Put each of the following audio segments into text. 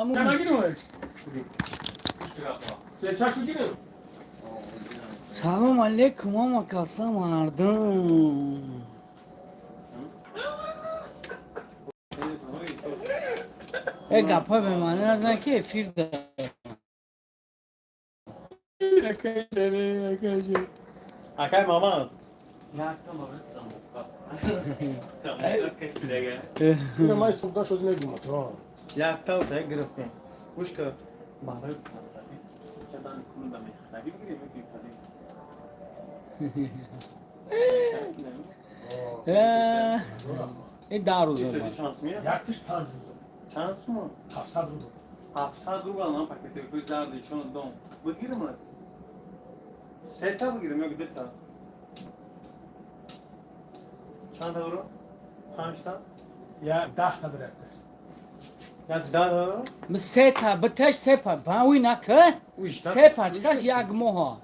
Sana giriyor. Sen çarşı giriyor. Salam alaikum ama kalsam anardım. Gapa be mane nazan ki efirde. Akay mama. Yine mais solda şöyle ne diyeyim to. Jak to tak grafkę. Puszka. Baba. Daru İşte zaman. şans mı ya? Yakış tanrı. Şans mı? Hafsa dur. Hafsa durulan paketi kızardı şunu don. Bu girme. Seta bu girme yok deta. Çanta doğru. Tanışta. Ya dahta bıraktı. Yaz daha. Seta, bataş sepa, bawi nakı. Sepa, çıkaş yagmoha.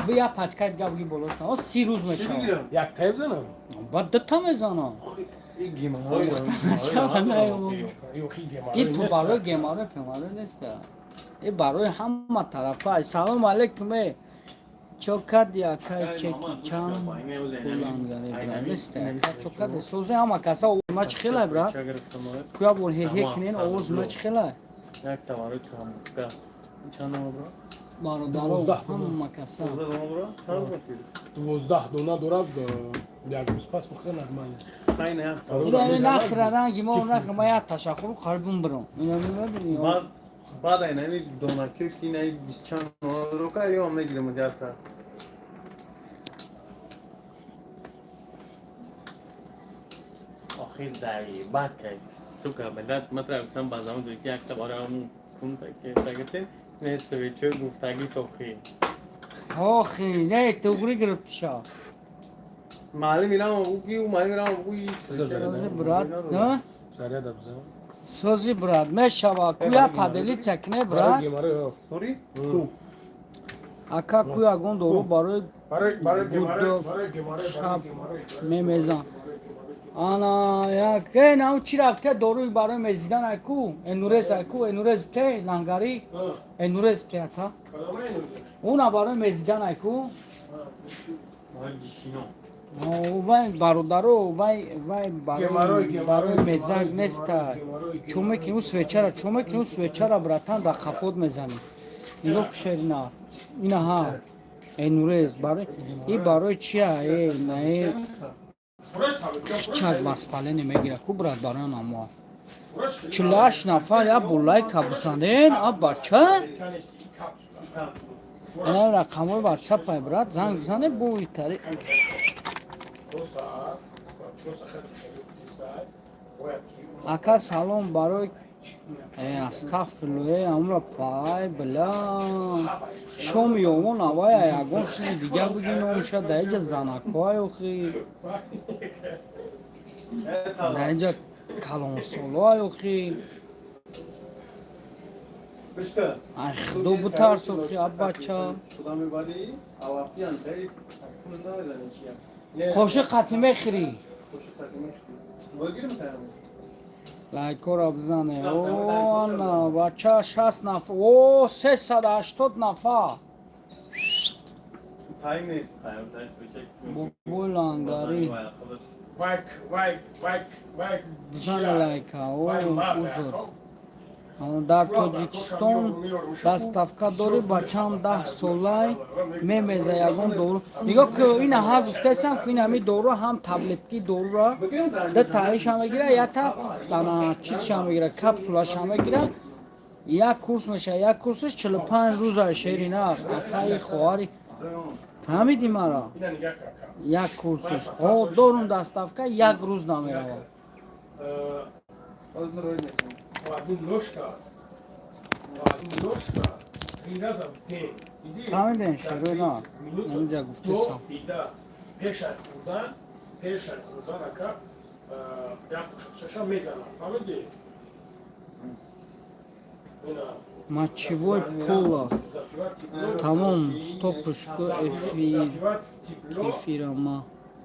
Bu ya paçkat gavgi bolosna. O siruz me Şimdi çao. girelim. Yak tevzene. Bad tam ezana. İlgim. Yok iyi gemar. İt tu baro gemaro pemaro nesta. Baro hamma tarafa. Salam alaikum. Çokat ya kay çeki çam. Kulangare nesta. Çokat soze ama kasa o maç khela bra. Kuya bol he heknen oğuz maç khela. Yak da var tamam. Çanta mı bro? Baro daro hamma kasa. Orada da bro. Tamam bakıyor. 12 dona dorab yak spas bu kadar normal. Aynen ya. İle nakhra rangi mo nakhma ya taşakuru kalbim bro. Bad bad aynen bir donar kök yine biz çan roka yok ne girelim diyarta. آخه زایی بد که سوکا بدت مطرح گفتم بازم دوی که یک تباره همون کن که تاگتن نه سویچه گفتگی توخی آخی نه توگری گرفتی شا. معلم میرم او کی او معلم میرم او Sozi brad, ne? Şariye de bize. Sozi brad, meşava kuya padeli çekne brad. Gemar yok. سوری Aka kuya gondoru baro Bare Buddo, gemar. şap, memezan. Ana ya ke na uçirak te doru baro mezidan aku, enurez aku, enurez te langari, enurez te ata. Ona baro mezidan aku. Vai barudaro, vai baro mezag nesta. Çomek nu svečara bratan da khafod mezani. Ilo kşerina. İna ha. Enurez baro. I baro çia na çak maspale nemegira kubrat baran ama. Çlaş nafar ya bulay kabsanen abaça. Ana rakamı WhatsApp ay brat zang zane bu itari. Aka salon baro astagfirullah amra pay bla şom yomun avaya ya gon çizi digar bugün olmuşa dayıca zanakay oxi dayıca kalon solo oxi بشکه ay xdo bu tarz oxi abacha خدا میبادی آوافیان تایی کننده بزنی چیه qo'shi qatime xiri خوش تکمیل بگیرم تایی laykora bzane o ana bacha 60 nafa o 380 nafa تایی نیست تایی نیست بچه bu langari Vay. bzane layka o uzur در تاجیکستان دستافکا داره بچم 10 سالای میمزه یگان دورو نگاه که این ها گفته سم که این همی دورو هم تبلتی دورو را ده تایش هم بگیره یا تا دانا چیز هم بگیره کپسولاش هم بگیره یک کورس میشه یک کورسش 45 روز شیرینه اتای خواری فهمیدی مرا یک کورسش او دورون دستافکا یک روز نمیره فهمیدین شروع نه اینجا گفته سام Peşer kurdan aka yaklaşık şaşa mezana. Fahmedi? Мочевой пола. Tamam stopuşku efirama.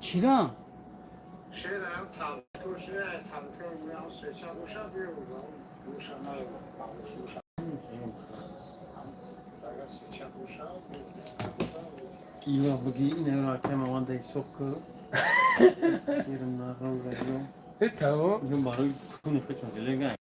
چرا؟ شعر هم تلفیق شعر تلفیق میام سه روشن بیرون روشن روشن اگر سه روشن ایوا بگی این را که ما دای سوکو شیرم نارو رجو تمام میگم برای کنه فکر جلگه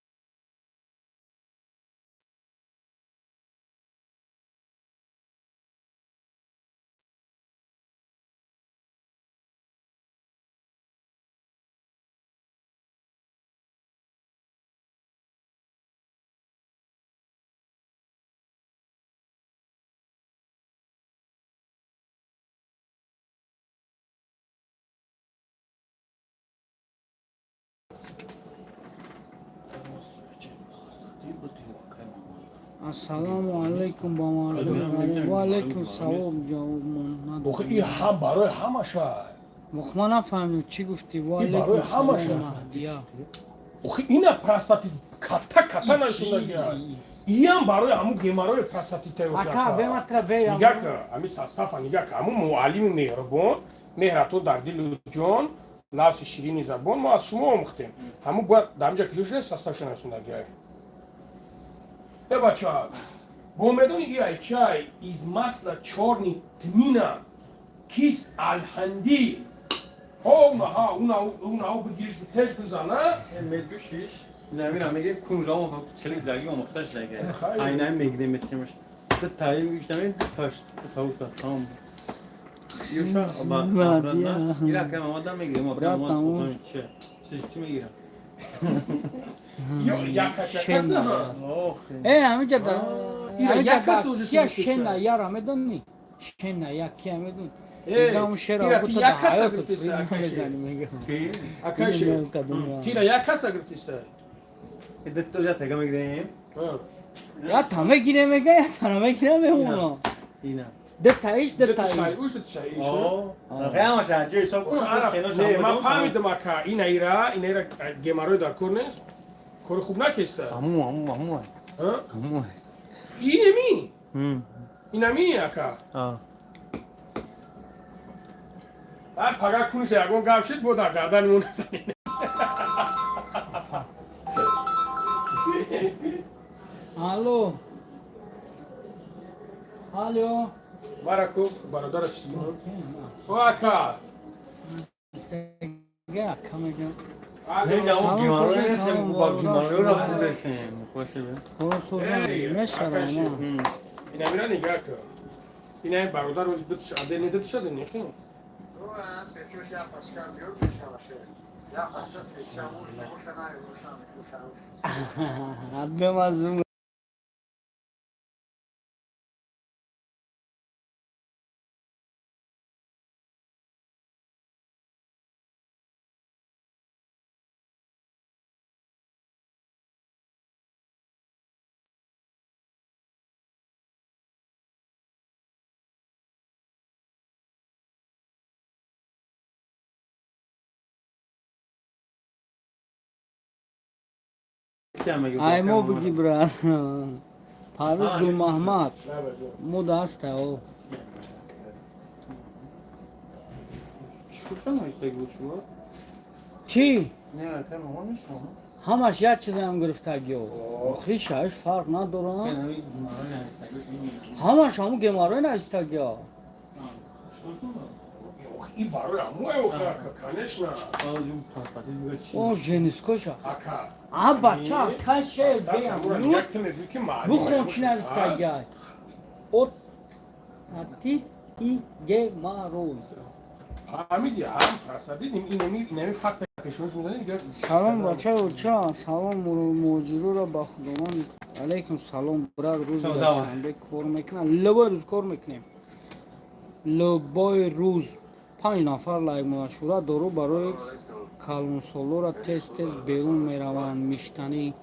السلام علیکم با ما و علیکم سلام جواب من آخه این هم برای همشه ما نفهمیم چی گفتی و این برای علیکم سلام همشه. مهدیا آخه این پراستاتی کتا نشون داد این هم برای همون گمارای پراستاتی اکا به مطلب بیا نگاه که همین ساستافا نگاه که همون معلم مهربان مهرتو در دل جان لفظ شیرین زبان ما از شما آموختیم همون باید در اینجا کشوش ساستافش نشون داد بچه ها با میدون ای چای از مثل چارنی تمینا کیس الهندی اونا بگیرش به تش بزنه میگوشیش نمیدونم میگه کنجا و چلی زگی و مختش دیگه عینه میگه میتونمش ده تایی میگوش نمید تاش تاوش تام یوشا با برادنا ایرا که ما آدم میگیریم ما برادنا چه چی میگیرم یا کس نه همینجا دا کیا شنا یارا میدونی شنا یا کیا میدونی اون شعر تیرا یا کس گرفتیست آکاش تیرا یا کس گرفتیست ده تو جا تگا میگیریم یا تامه گیره میگه یا تامه گیره میمونو اینا ده تایش ده تایش اوش تشایش قیام شد جوی صاحب نه ما فهمیدم اکا این ایرا گماروی در کور نیست کور خوب نکسته همون اینمی اکا پگاه کنش یکون گفت شد بود گردن اون زنی الو الو برکو برادرش او اکا گه کمی جان نه اون گیمارو نیستم با گیمارو را بودشم خوشه به سوزن نشرم اینا میرا نگاه که اینا برادر روز دوتش عده ندت شده نیخیم رو سه چوش یا پاسکال بیور میشه باشه یا پاسکال سه چموش نموشه نه روشن حد مزمون ای مو بگی برا پاروز گل محمد مو دسته او چون هایسته بود شما؟ چی؟ نه که مامانش شما؟ همش یک چیز هم گرفتگی او خیشش فرق ندارن همش همون گماره نایستگی ها این برای همون اوخه کنش نه او جنیس کشا اکا بچه کشه بیم بخون چی نایستگی های او تطیب ای گماروی فهمیدی هم تصدید اینمی فقط کشمش میزنی دیگه سلام بچه اوچا سلام موجودو را با خودمان علیکم سلام براد روز شنبه کار میکنم لبای روز کار میکنیم لبای روز 5 نفر لایو مشوره دارو برای کالونسولو را تست بیرون میروند میشتنی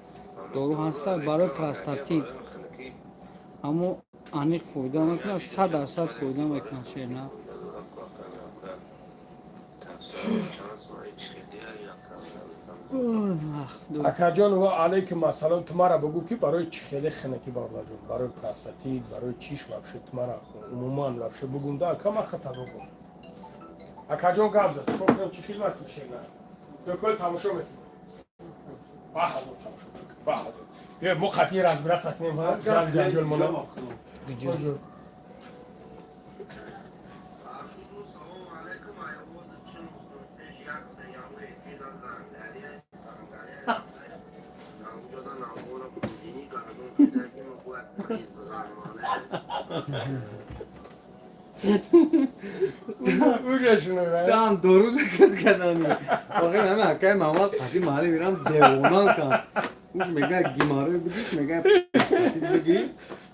دارو هسته برای پراستاتیت اما انیق فایده میکنه 100% فایده میکنه چه نه اکا جان و علیکم السلام تمارا بگو که برای چی خیلی خنکی بابا جون برای پراستاتیت برای چیش وابشه تمارا عموما وابشه بگون دا کما خطا بگو акаҷон гап зад чикор кунам чӣ хизмат мешина дӯкол тамошо метавонам баҳазор тамошо баҳазор бия мо хати разбират сакнем ҷанҷол монам Tam doğru kız kadını. Bakın ama hakikaten Mehmet Fatih mahalle biram devonan kan. Uç mega gimarı gidiş mega begi.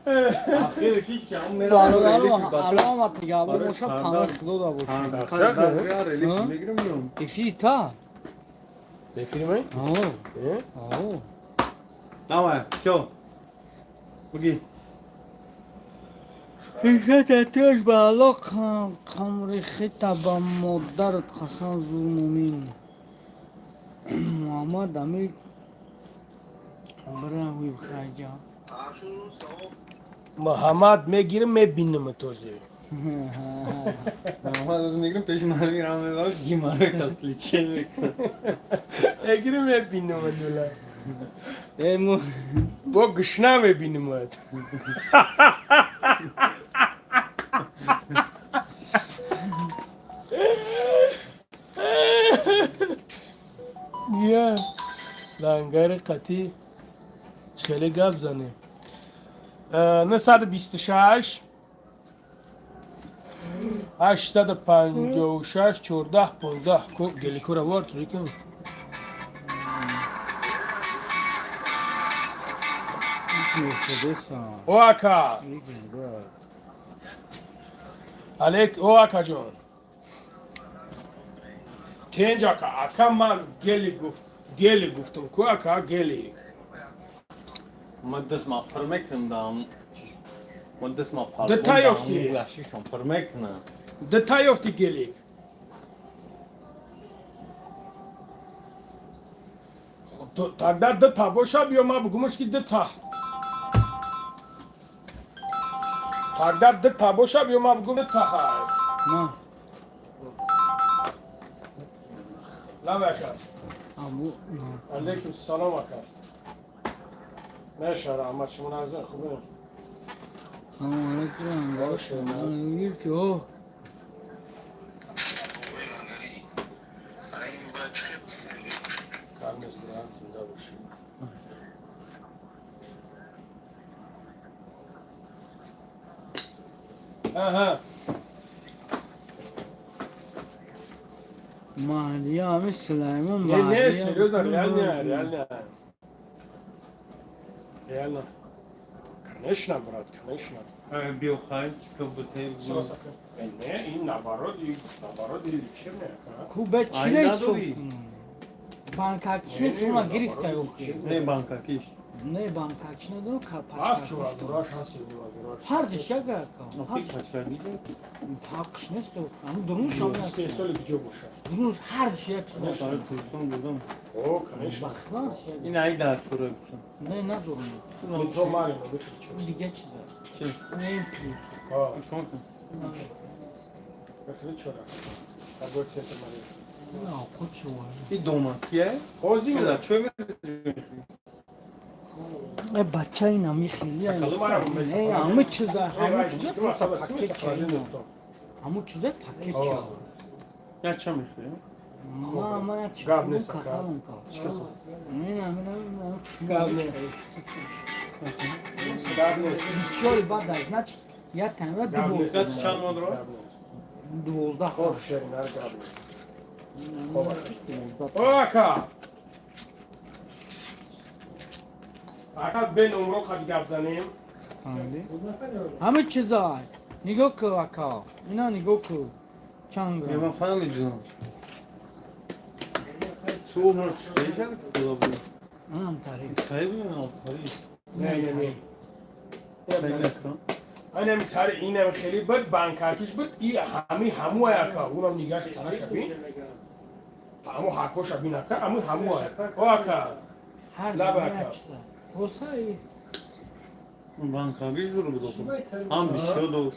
Ahir ki çam mera Alamat ya bu boşa panır kilo da boşa. Ya reli megrim. Efi ta. Befirme? Oo. Tamam, şu. Bugün. Hikmet etmiş bağlı kamri hitaba modar kasan zulmumin. Muhammed Amir Bravo Khaja. Muhammed megirim mebinim tozi. Mehmet megrim peş mahalle biram var gimarı tasli çelmek. Megirim mebinim diyorlar. Emu Bu gışna mebinim var. Ya, langar qati chele gap zane. 926 856 14 15 ko gelikora var trikim. O aka. Alek o aka jon. Tenc aka man geli guftum ko aka geli. Maddes ma permekten dan. Maddes ma par. Detay of the- Yaşış ma permekten. Detay of the geli. Тогда дета боша биё ма бугумш ки дета. Тогда дета боша биё ма бугум дета. Ma. Lavaka. Abu Aleyküm selam aka. Ne şara ama şunu azın khubun. Aleyküm. Hoş geldin. Yirti o. Karnes duran sunda boşu. Aha. Mahriyam Süleyman Ne söylüyorlar реально. Реально. Конечно, брат, конечно. Biyo khay kabutay. Не, и наоборот, и лечебная. Kube Ay, çile ne sok. doğru. Bankakçı sonra girifte yok. Ne banka kiş? Ne bankakçı ne diyor Ah, kapaç. чувак, дура шансы было, дура. Her dışa gel No kal. kiş kaç verdi? Takış ne istiyor? Ama durmuş ama. Ты соли где буша? Durmuş her dışa çıkıyor. Sana kursun buldum. О, конечно. Baklar şey. Yine ay da kurupsun. Ne durmuyor? Ну, то Марина выключила. Dige çizer. Şey. Ne yapıyorsun? А, Kanka. выключила. Какой цвет Марина? Ya koçu var. Bir domat ye. Озим, Ya çöme. Bacayla mi xili ya. Bakalım arabam mesela. Ne amı çizer. Hamı Ой, çizer. ты масала Paket смысл, çayı. то. Hamı çizer paket О, çayı. Ya çamış ya. Mama ya Gabne çıkıyor sakal. kasalım kal. Gabne. Бисёри бад значит я танра Kaç çan var o? 12 Хоп, шеринар габне. О, ака. Ака бен умро хад гап занем. Hamı çizer. Nigo ku aka. İna nigo ku. Çanga. Ya ben falan ediyorum. Soğuk mu çıkacak? Dolabı. Anam tarif. Kaybı mı al? Не. Kaybı Анем тари инем хели бад банкакиш бад и ҳаму ака унам нигаш тана шабин. Ҳаму ҳарфо шабин ака, ҳаму ака. О ака. Her Lava gün aka. çizer. Olsa iyi. Banka bir juru bu dokun. Ham bir şey doğur.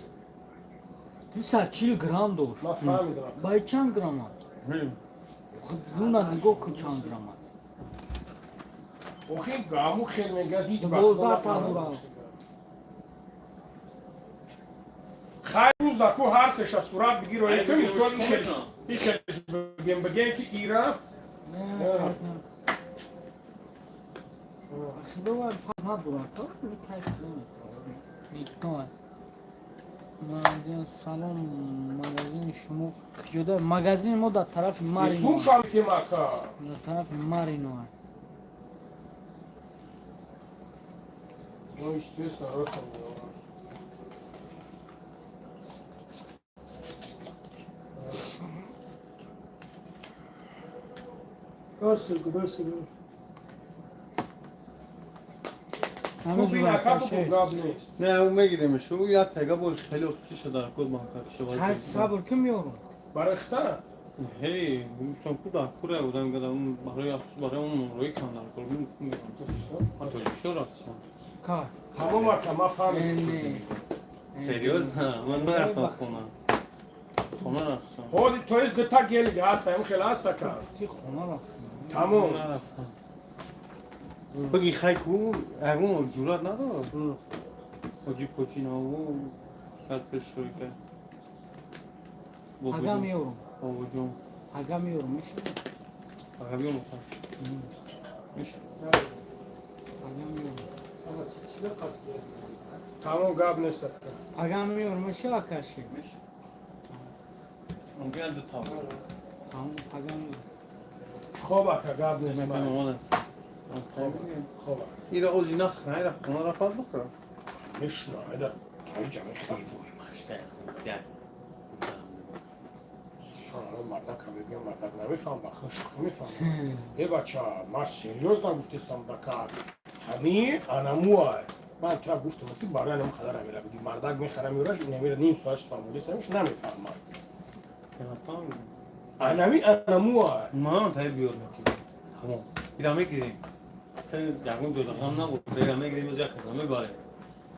240 گرم داشت. من فهمیدم. با چند گرم؟ دونه نگاه کن چند گرم. اوخی گامو خیلی میگه هیچ وقت 12 تا دورا. خیلی روز دکو هر سش صورت بگیر و یکم این سوال این خیلیش بگیم که ایران دوباره فرما دورا تو کیف نمی‌کنه. مگزین سلام مگزین شما کجاست؟ مگزین ما در طرف مارینو. سوم شالتی ماکا. در طرف مارینو. Ну, естественно, родственники. Красиво. همه Купи جور на капу کشه. габ нест. نه اون میگیریمش او یا تگا بول خیلی خوشی شده در کد بانک هر صبر که میارم. Барахта. هی میتونم کد کوره بودم گفتم اون برای اون روی کانال کردم میگم تو چی راستش کار. Тамома кама фам. серйозно من نرفتم خونه خونه رفتم Ходи, то есть где так гели гаста, им хеласта ка. تی خونه رفتم. Тамом. نرفتم بگی خیلی کو اون جورات نداره اوجی کوچینا و شاید پیش روی که اگه میارم. اوجون اگه میارم میشه. اگه بیام میشه اگه میارم. Тамом габ нест. اگه میارم میشه آکاشی. ممکن دو تا تمام اگه میارم. خوب اکا گاب нест. من مامان خوب. ایرا اوزی نخ نه خونه را فقط بخورم میشنا ادا. کی جمع خیفوی ماشته. مردک هم بگیم مردک نمیفهم بخش میفهم. ای بچه ما سریوز نگفتیم دکار. همی آنموه. من که گفتم که برای آنم خدار همیشه بگیم مردک میخرم میراش نمیره نیم سالش فهمیدی سرش نمیفهم من. آنمی آنموه. ما تای بیار میکنیم تمام ایرا میگیریم جاگون دو دقیقه نبود ایرا میگیریم و جا کردم میباره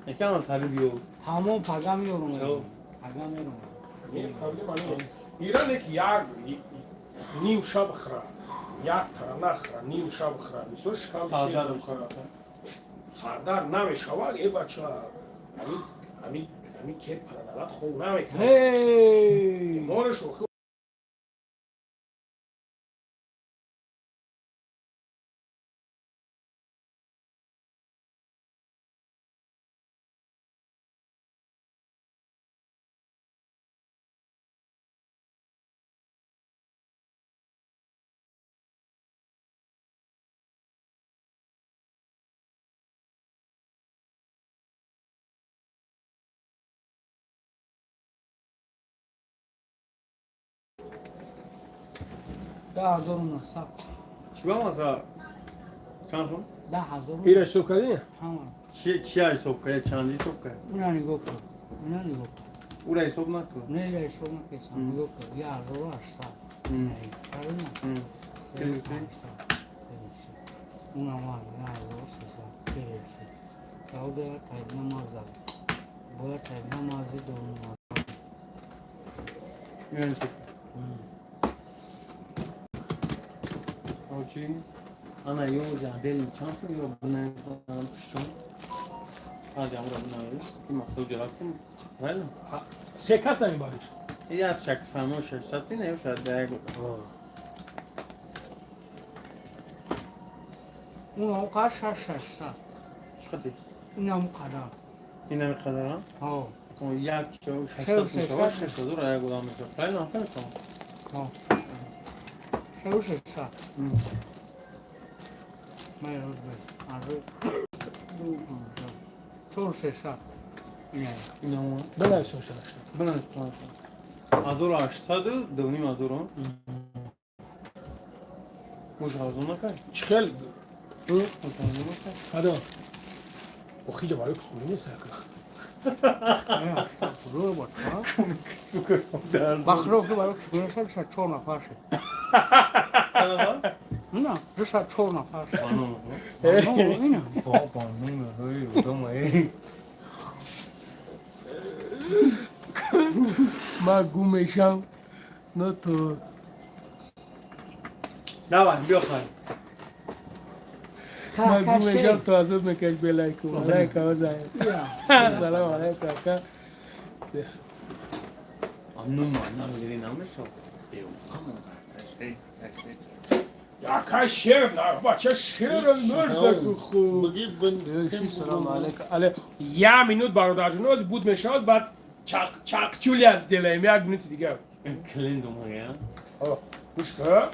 یکم تای بیار تمام اگه میارم. اگه میارم. این پروبلم نیست. ایران که یک نیم شب خراب. یک ترانه خراب نیم شب خراب. میسوش کام سردار میشه. سردار نمیشه و ای بچه همی که پرندالات خوب نمیکنه. هی. مورش رو خوب. $10,000 نصب. چیکار مثلا چند شون؟ $10,000. ایرش تو کردی؟ همون. چی حساب که چندی حساب که اونا نگاه کن. اونا نگاه کن. او را حساب نکن نه ایرش رو نکشم. نگاه کن. $10,800. نه. اون هم $10,300. کلیشه. کاوده تایید نمازه. باید تایید نمازی دو نماز. میرن حساب چی؟ انا یو جادل چانس یو بنای پشتون آجام را بنایش کی مسئول جواب کن ولی سه کس نمیباریش. یه از شک فهمو شرطی نه شاید دیگه اون هم قش $600. چقدر این هم قدر. این هم قدران ها. و یک چو 600 را یک گدام میشه خیلی نافذ کنم ها. $600. من روز $600. نه. این هم بله سوشل شد. بلند کنم 1800 دونیم از اون مجازو نکن چخل مجازو نکن هذا وخيجة عليك سنين ساكنة. رو بود ها. بخروف برای کشکونه شد 4 نفر شد. نه شد 4 نفر شد. اینه. بابا نمی‌دونم من گم میشم نه تو نه بیا خواهی من گم میشم تو از اون میکش بلیکم علیکم آزایم سلام علیکم کاکا Annem var, annem inanmış o. яка ширна, бача ширна خوب سلام علیکم یه مینوت برادر جنوز بود میشود بعد چاقچولی از دلیم یک مینوت دیگه Kılın duma ya. گوش کن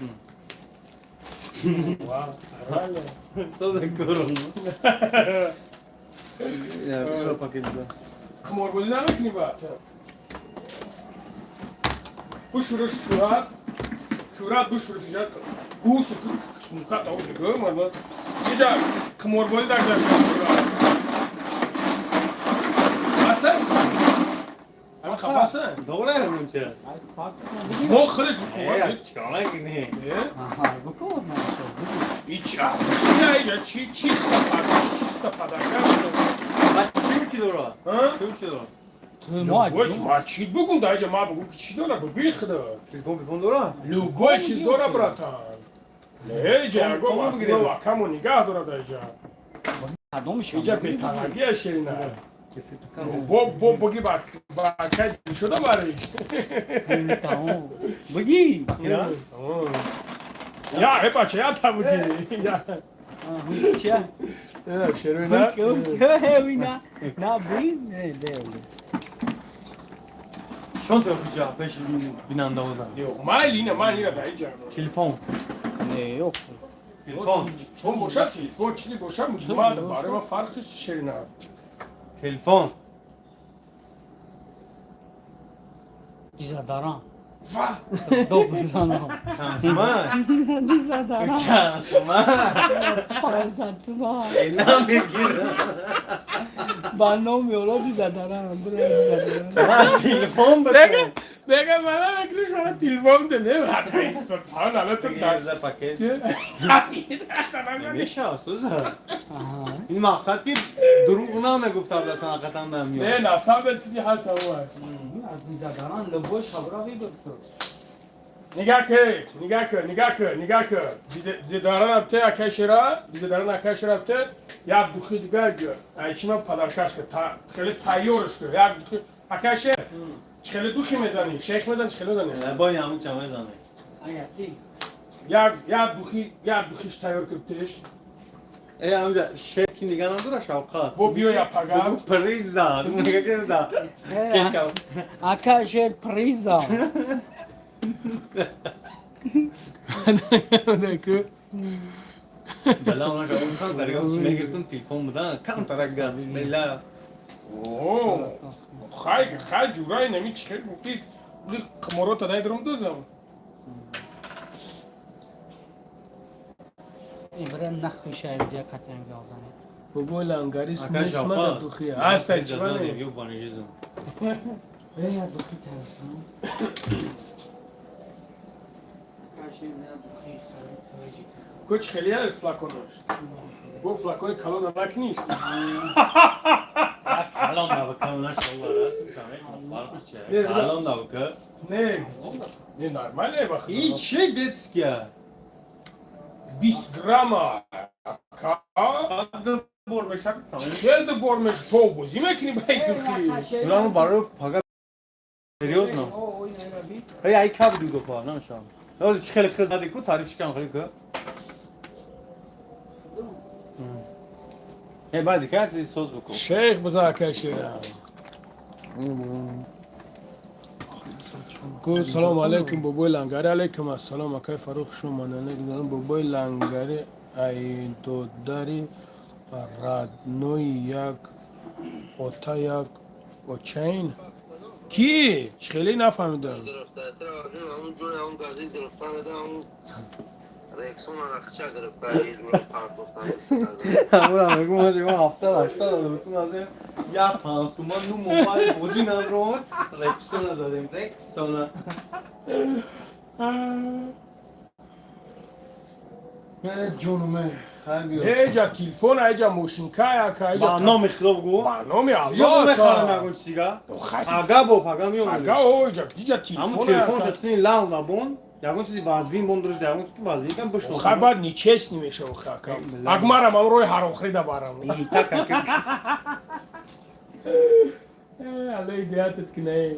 Sözü kurun. Ya bir paketde. خمار بازی نمیکنی با bu şurası şurat bu şurası şurat bu sunuka tavu çıkıyor mu ama gece kımor boyu da güzel aslan ama kapasın Doğru mu çez? mo kırış bu Ya çıkamak ne? Aha, bu kadar mı? hiç ya çista padaka Bak kim ki doğru? ha Kim ki doğru? Лугой, чит богун дайджа ма богун ки чи дора бихда. Telefon doğru? Лугой чиз дора братан. Леджа го Кому бигирем? ва каму нигах дора дайджа. Кадомиш? Иджа бетанагия шерина. Бо боги ба кай шуда бари. Tamam. Bagi. Ya. Я эпача я табуди. Я. Hiç ya. Şerina. Wina. Na bin ne değil. Şont yapacağım peş binanda oradan. Yok, maline manira dayıca. Telefon. Ne yok. Telefon. Son boşa telefon çizi boşa mı? Cuma da barıma farkı şerina. Telefon. Dizadaran. Va! Dokuzana. Şansıma. Dizadaran. Şansıma. Pansatma. Ne gir? Banom yolo dizadaran. Buraya dizadaran. Ha telefon Bega, bakın. bega bana bekle şu an telefon da ne var? Hadi sultan ala tut da. Güzel paket. Hadi sana Ne şahsız ha. Aha. این مقصد که دروغ نمیگفت قبل از حقیقتا دارم میاد. Ne nasıl bir çizi hasa var. Dizadaran leboş habra bir doktor. Nigah kır. Bize daran apte akaşira, bize daran akaşira apte. Ya duxi digar gör. Ay çima padarkaş kır. Xeli tayyorş kır. Ya duxi akaşir. Xeli duxi mezani. Şeyh mezani, xeli mezani. با یامو چمه زنه. Ayati. Ya duxi tayyor kırtış. ای امجا شکی نگاه نداره شوقات. Bu biyo yapagam. Bu پریز زد. اون نگاه که زد. کیکم. Akaşer priza. Dakika. بلا اون شو اون کان طریقا سیمه گرفتم تلفن بودن کم طریقا بلا. Oo. Hay jurayı nemi çıkar. Bu kımorota daydırum dozam. İbrahim nakışa evde katen gazanı. Bu langaris Arkadaş nesma da duxiya. Hasta içmane. Yok bana yüzüm. Veya duki tersin. Akaşer ne duki sarı Koç xeliya flakonoş. Bu flakon kalon alak نیست. الان نبکم نشالله راست میشم. فرق چیه؟ الان نبکه. Ne normale bak. این چه دتسکیه؟ 20 grama. قد بر بشم تمام. Geldi bormuş tobu. Zimekini bay duxi. برام برای پاگا سریوز نه. هی ای کاب دیگه پا نمیشم. از چه خیلی خیلی دادی کو تعریفش کن خیلی که. هی بعدی که از سوز بکن. Şeyh bu arkadaşlar. Ko salam aleyküm baboy langari aleyküm assalam akay faruk şuma ne gidelim baboy langari ay do dari radnoy yak otayak o chain ki خیلی نفهمیدم گرفتار اون جور اون گازی گرفتار ده اون رکسون رخچه گرفتار یه جور کارت گفتن همون هم بگو ما جمعه 700 داده بودیم از این یا پانسومان نو موبایل بوزین هم رو رکسون زدیم رکسون جونمه ایجا تلفن ایجا موشینکا ایجا برنامه خراب گو برنامه بیا الله بخرم یکون چیزا پاگا با پاگا میام اگه اوجا دیجا همون تلفن تلفنش اصلی لام لابون یکون چیزی وازوین بوندرش دیگون چیزی وازوین کم بشنو خب بعد نیچس نمیشه و خاکم اگمارم هم روی هر آخری دا بارم علی دیاتت کنه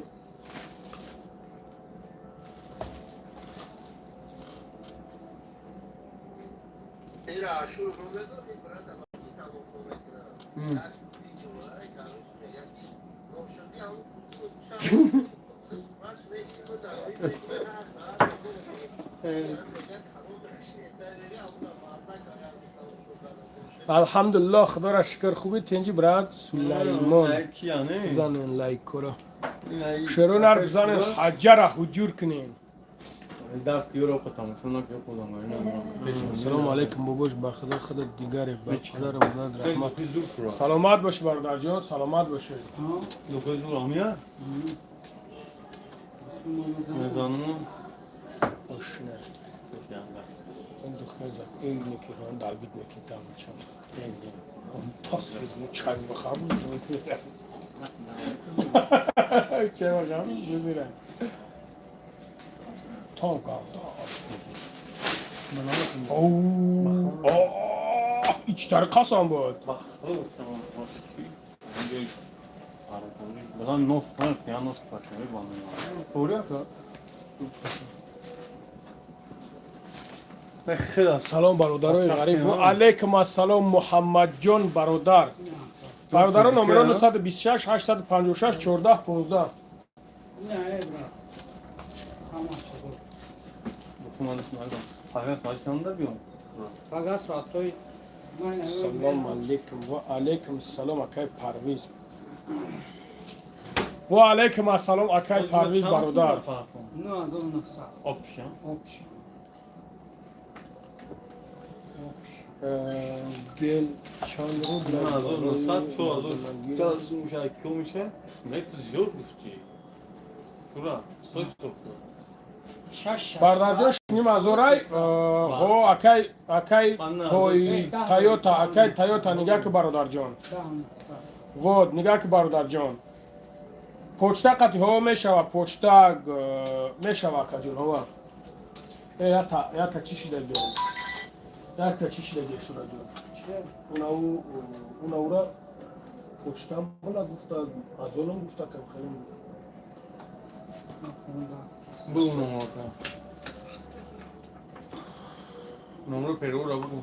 Era aşure momento di prendere la città non so mettere. Non scendiamo tutto, diciamo. Ma svegli الحمدلله خدا را شکر خوبی تنجی برات سلیمان کیانه بزنین لایک کرا شروع نر بزنین حجر حجور کنین دست یورو قطعم شما که خودم سلام علیکم باباش با خدا خدا دیگره بچه دارم مدد رحمت سلامت باشه برادر جان سلامت باشه لوکای زور آمیا مزانمون خوشنه این دو خیزک این یکی هان دلبید میکی تام چند اون تاس رو چای بخوام چه بخوام بزیرم تام اوه ایچ طریقه بود بازم نوست هست یا نوست پاچه بانه فوری هست؟ سلام برادرای غریب و علیکم السلام محمد جان برادر برادران نمره 926 856 14 15 سلام علیکم و علیکم السلام اکای پرویز و علیکم السلام اکای پرویز برادر گل چند رو میشه زیاد گفتی پورا برادر جان شنیم از اورای هو اکای تایوتا نگاه که برادر جان ود نگاه که برادر جان پوچتا قطعی ها میشوه پوچتا میشوه کجون هوا یا تا چی شده جان یا تا چی شده شده جان اونا اورا پوچتا بلا گفتا از اونم گفتا کم خیلی بگو نمره نمره پیرو را بگو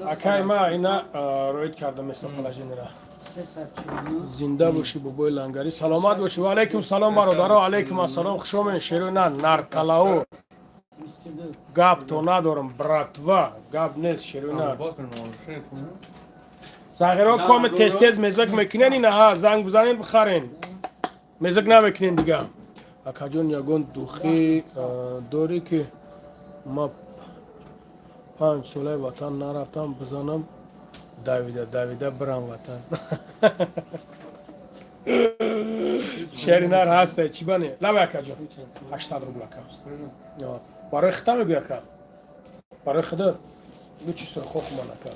اکای ما اینا روید کردم مثل پلاجین را زنده باشی بابای لنگری سلامت باشی و علیکم سلام برادرها علیکم السلام خوشم شیرونه نرکلاو گپ تو ندارم براتوا گپ نیست شیرونه زغیرها کام تیز مزک میکنین اینا ها زنگ بزنین بخرین مزک نمیکنین دیگه اکا جون یگون دوخی داری که ما 5 ساله وطن نرفتم بزنم دویده برم وطن شهرینار هسته چی بانه؟ لبه اکا جون 800 روبل اکا برای خدا میگو اکا برای خدا بگو چی سر خوخ من اکا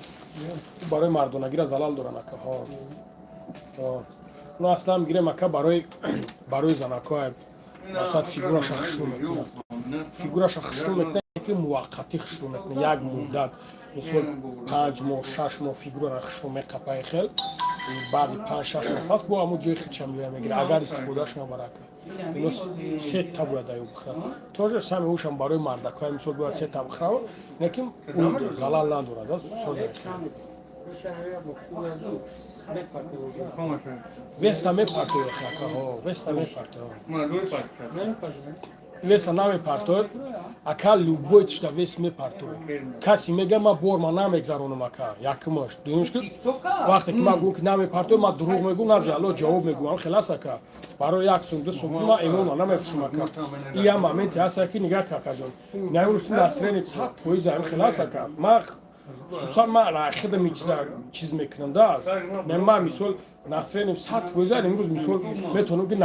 برای مردونگی را زلال دارن اکا اونو اصلا میگیرم اکا برای زنکای واسط فیگوراش خشون میکنه فیگوراش خشون میکنه که موقتی خشون میکنه یک مدت مثل 5 ماه 6 ماه فیگورا خشون میقپای خیل بعد 5 6 ماه پس با همون جای خیچم میگیره اگر استفادهش نبرکه اینو 3 تا باید بخره توش سم اوشم برای مردکای مثل باید 3 تا بخره لیکن اون زلال نداره سوزه Vesta me parto vesta me parto. Vesta na me parto. Aká любой чта вес me parto. Каси мега ма бор ма намегзаронам ака. Якмош. Дуюмш ки вақте ки ма гум ки наме парто ма дурӯғ мегӯ нази алло ҷавоб мегӯям хелас ака. Барои як сум ду сум ма эмон намефушум ака. Ия моменти ҳаст ки нигаҳ какаҷон. Наимрӯз насрени 100% ам хелас ака. Ма خصوصا ما خودم چیز میکنم داز من مثال ناسترینم 100% امروز مثال میتونم که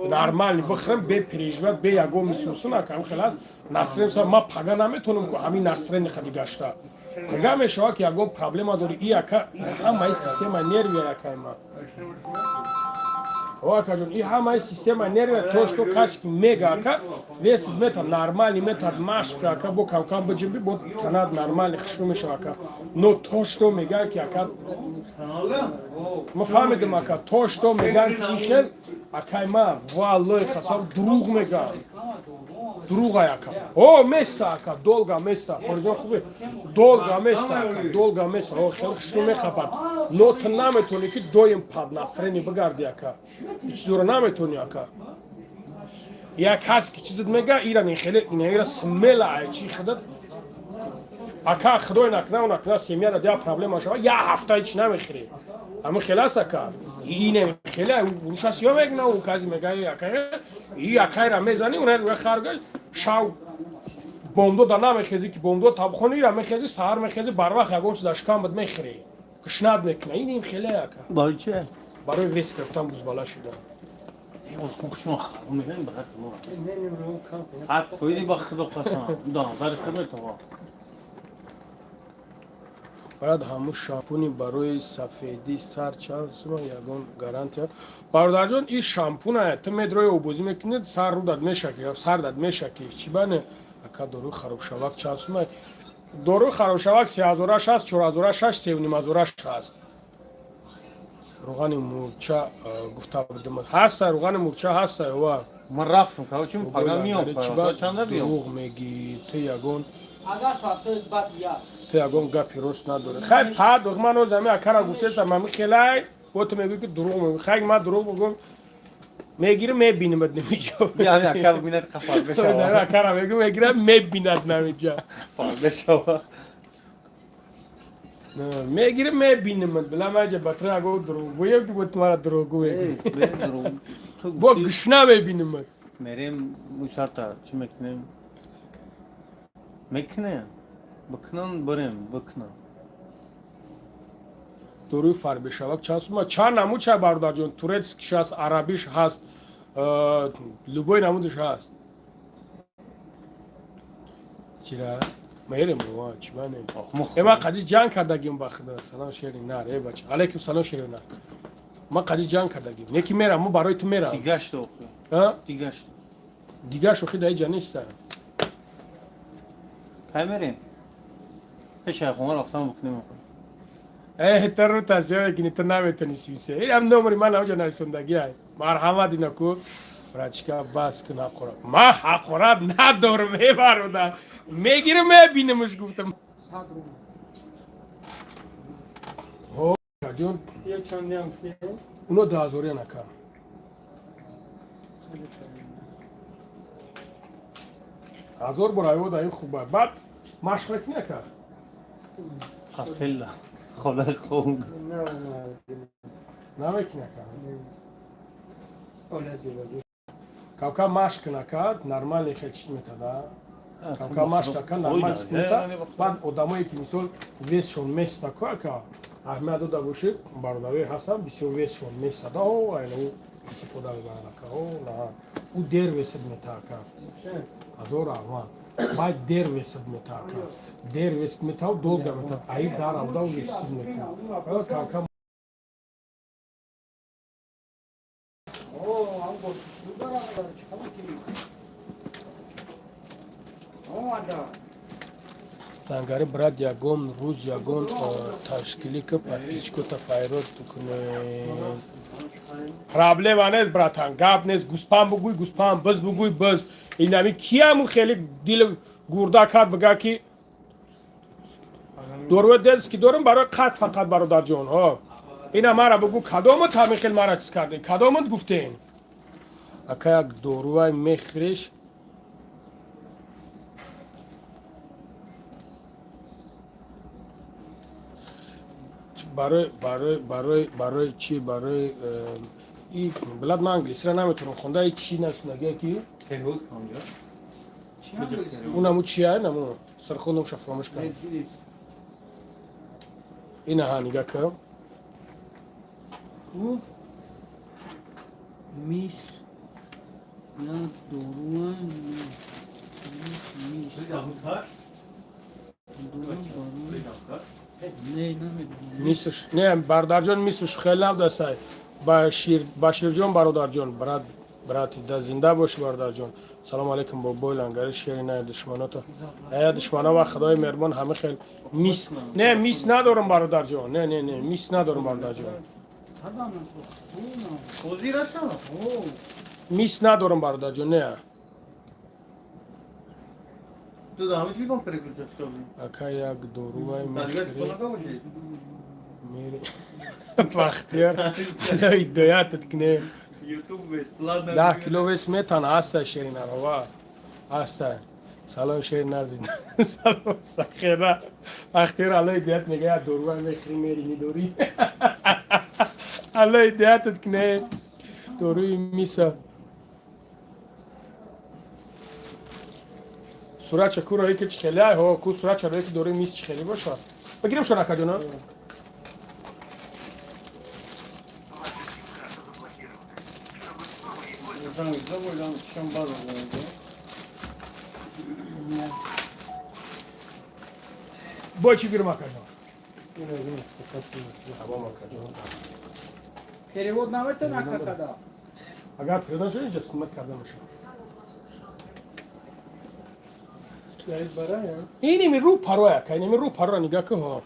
نرمال بخرم به پریژوت به یگو میسوسن کم خلاص ناسترین ما پاگا نمیتونم که همین ناسترین خدی گشته Нигоҳ мешавад ки ягон проблема дори и ака ҳамаи системаи нерви акаи ма акаҷон и ҳамаи системаи нерви то што касе ки мега ака весид метад нормали метад машқ ака бо камкам биҷиби бо танад нормали хушрӯ мешава ака но то што мегӯяд ки ака ма фаҳмидем ака то што мегӯяд ки ишел акаи ма валлои қасам дурӯғ мегӯяд дурӯға ака о места ака долга места хориҷон хубе долга места ака долга места о хеле хушрӯ мехапад но ту наметонӣ ки доим паднастроение бигарди ака ҳеҷ зура наметонӣ ака як касе ки чизит мегӯяд ира нехеле ира смела чи худат ака худой накна накна семьяда дия проблема шава я ҳафта ҳеч намехӯре ама хеле аст ака ине хеле рӯша сиё мегна у кази мегӯяд ака и акайра мезани уна харга шав бомдода намехези ки бомдод табхони ира мехези саҳар мехези барвақт ягон чиза шикам бад мехӯре кушнад мекуна инем хеле ака барои чи барои вес гирифтан бузбала шуда барои ҳамун шампуни барои сафеди сар чанд сума ягон гарантия бародарҷон ин шампуна ту медрои обозӣ мекунед сар рудат мешакӣ сар дад мешакӣ чӣ бане ака доруи харобшавак чанд сума доруи харобшавак 3000 аст 4000 аст 3500 аст руғани мурча гуфта будем ҳаста руғани мурча ҳаста ва ман рафтам кавчим пагам миём чанда биём дурӯғ мегӣ ту ягон ага соатои бад я ту ягон гапи рост надорӣ хай пад ман озами акара гуфтеса ман михелай бо ту мегӯӣ ки дурӯғ мегӯ хай ман дурӯғ мегӯм мегирӣ мебинамад намиҷо акара мегӯ мегирам мебинад намиҷо мегирӣ мебинамад биламаҷа батра аго дурӯғгӯем ки бо ту мара дурӯғгӯ мегӯ бо гушна мебинамад мерем мусарта чӣ мекунем мекунем бикунам барем бикунам доруи фарбешавак чанд сума чанд намуд шай бародарҷон турецкиш ҳаст арабиш ҳаст любой намудаш ҳаст чира мерем чӣ банем ма қади ҷанг кардагим ба худа салом шери нар бача алайкум салом шери нар ма қади ҷанг кардагим неки мерам мо барои ту мерам дигашт дигаш охи даи ҷа неста кай мерем пешайхона рафтам бикунем тару тасиё мекунӣ ту наметонӣ сивисе инам номри ман наоҷа нарисондагиай марҳамат инаку брачка бас ку нақурад ман ҳақорат надорм бародар мегирӣ мебинамш гуфтам ҷон уно 2000 нака ҳазор бор айвода ин хуба баъд машқ мекунӣ ака афелла хола хун намекунӣ ака кавка машқ нака нормали хечит метада кавка машқ ака нормал мета баъд одамое ки мисол весшон местаку ака аҳамият дода бошед бародарое ҳастан бисёр весшон местада айнау истифода мебарад ака ӯ дер весед мета ака ҳазор аҳмад باید دیر وسط میتاکه دیر وسط میتاو دولگا میتاو عیب دار آودا و وسط میکنه اما کاکا تانگاری براد یگون روز یگون تشکیلی که پاتیچکو تا فایروز کنه проблема нест братан гап нест гуспан бугӯй гуспан биз бугӯй биз инами кияму хеле дил гурда кард бига ки доруе дес ки дорам барои қат фақат бародарҷон ина мара бугӯ кадому тамихел мара чиз кардем кадомут гуфтен ака як доруай мехӯреш барои чи барои и билад ман англисиро наметавонам хонда и чи насунагия ки унаму чия наму сархоном шафромаш кар ина ҳа нигака мис як доруа мис نه نمیدونم میسوش نه برادر جان میسوش خیلی نبدسای باشیر جان برادر جان براتی دا زنده باشی برادر جان سلام علیکم بابای لنگری شیری نه دشمناتا ای دشمنا و خدای مهربان همه خیلی میس نه میس ندارم برادر جان نه میس ندارم برادر جان توضیح راشم میس ندارم برادر جان نه تو دا همه تلیفون پرکل چست کردی اکا یک دوروای تاریگه مشکری تلیفون نکا باشی میری بختیار الهی دویاتت کنه یوتیوب بستلاد 10 کیلو ویس میتن هسته شیرین روا هسته سلام شیرین نرزید سلام سخیره بختیار الهی دیت میگه دوروای میخری میری میدوری الهی دیتت کنه دوروی میسه صورت چکو رایی که چخیلی ها کو صورت چرایی که دوروی میس چخیلی باشه بگیرم شرکا جانا Sen güzel boydan çıkan var orada. با چی گیرم اکا جان перевод نمیتونه نکرده اگر پیدا شد اینجا سمت کرده میشه اینی رو پروه که اینی رو پروه نگاه که ها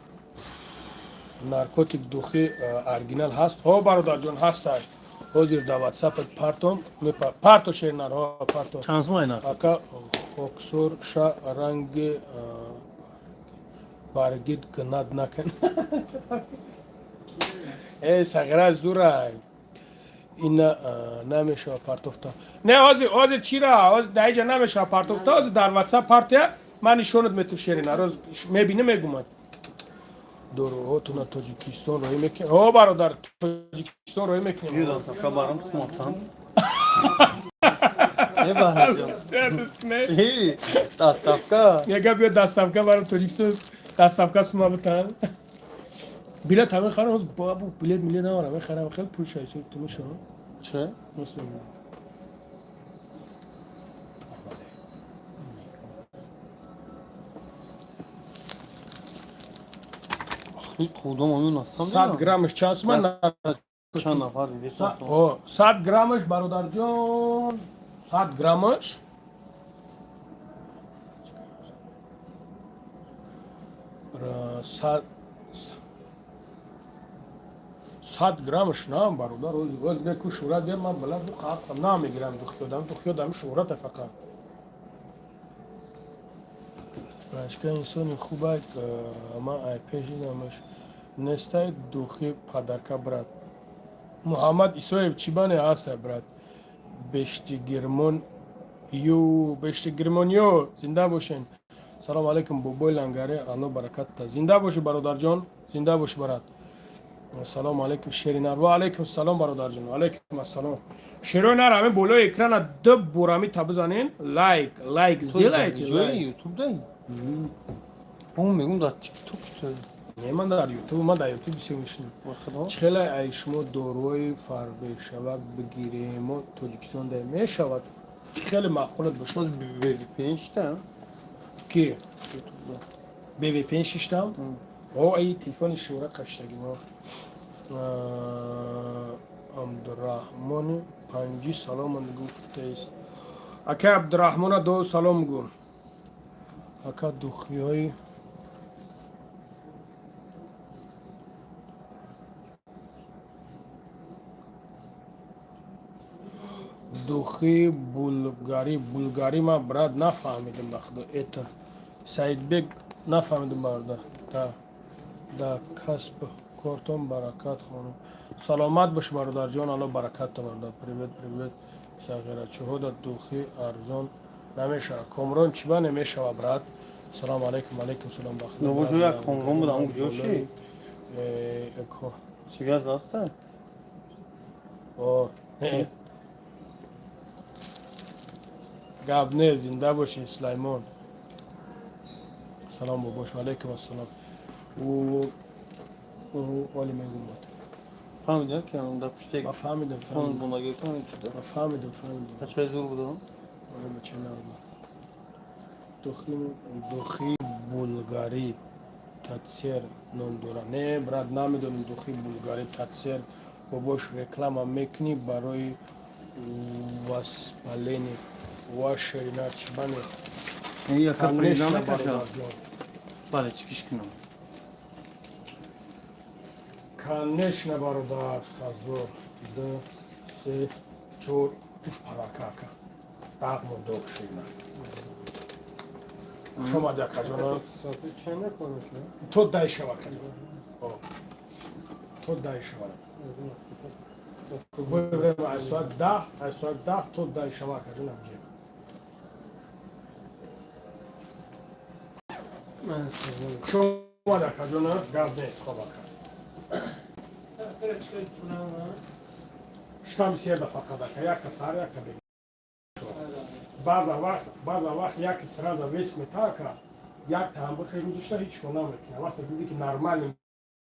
نارکوتیک دوخی ارگینال هست ها برادر جان هست حاضر در واتساپ پارتوم پارتو شیرنر ها پارتو Şans mı aynar? اکا خوکسور شا رنگ برگید کند نکن ای سغره زوره این نمیشه پارتوفتا نه آزی چی را آز دایجا نمیشه پارتوفتا آز در واتساپ پارتیا من نشونت میتو شیرین روز میبینه میگم دوروهاتون تاجیکستان روی میکنه ها برادر تاجیکستان روی میکنه Bir daha safka barım smarttan. Ne baracağım? نه Şey, das safka. یگه بیا دستمکه برام تاجیکستان دستمکه سما بتن بلیط همه خرم از بابو بلیط میلی نمارم خرم خیلی پول شایسته تو میشه Çe? nasıl oluyor? Kudum onu nasıl 100 grammış çans mı? Çan nafar dedi. O 100 grammış برادر جان 100 grammış را 100 grammış نه برادر روز بکو شورت دیم من بلد دو قاعد نمیگیرم دو خیادم شورت فقط başka insan خوبه اما ای پیشیدمش نستای دوخی پدرکا برات محمد ایسویف چیبانه هسته برات بشتی گرمون یو زنده باشین سلام علیکم بابای لنگره الله برکت تا زنده باشی برادر جان زنده باشی برات سلام علیکم شیرینر و علیکم السلام برادر جان علیکم السلام شیرینر همه بالای اکران دو برامی تا بزنین لایک زیلایت YouTube'dayım. Oğlum benim de TikTok istiyorum. من در یوتیوب من در یوتیوب سیمشیم Bakın خیلی ای شما دوروی فربه شود بگیریم و تاجیکستان ده می شود خیلی معقولت باشه az VPN işte. کی YouTube'da. بی وی پین شیشتم او ای تلفن شورا قشتگی ما عبدالرحمن پنجی سلام گفته است اکا عبدالرحمن دو سلام گو اکا دوخی های دوخی بولگاری ما براد نفهمیدم بخدا ایتا سعید بگ نفهمیدم برادر دا کسب کارتون برکت خانم سلامت باش برادر جان الله برکت تا برادر پریوت ساغره چهود دوخی ارزان نمیشه کامران چیبا نمیشه برات سلام علیکم سلام بخدا No bo jak Kongo mu da mu gidiyor şey. Sigara hasta. او گابنه زنده باشی سلیمان سلام باباش و علیکم السلام و ولی میگم Fahmediyor ki yani da piştek. ما فهمیدم Son buna götürün ki de. ما فهمیدم Kaç ay zor buldun? ولی بچه نبودم دوخی بولگاری تاتسر نام داره نه برات نمیدونم دخی بولگاری تاتسر باباش رکلام میکنی برای واسپالینی واش اینا چی بانی یا کپری نامه برادر کشا جان بله چیکش کنم Конечно, برادر حضور دو سه چور توش پراکاکا داغمون دوکشینا شما دکا جانا چند نکنه تو دای شوا کنی تو دای شوا بگویم از ساعت ده تو دای شوا کنی نمجیم من سوال شما دکا جانا گاز نیست خوابا کن شتام سیده فقط دکا یک سر یک بگی بعض وقت یک سرازا ویس میتاکا یک تنبور خیلی روزشتا هیچ کنه نمیکنه وقتی دیدی که نرمال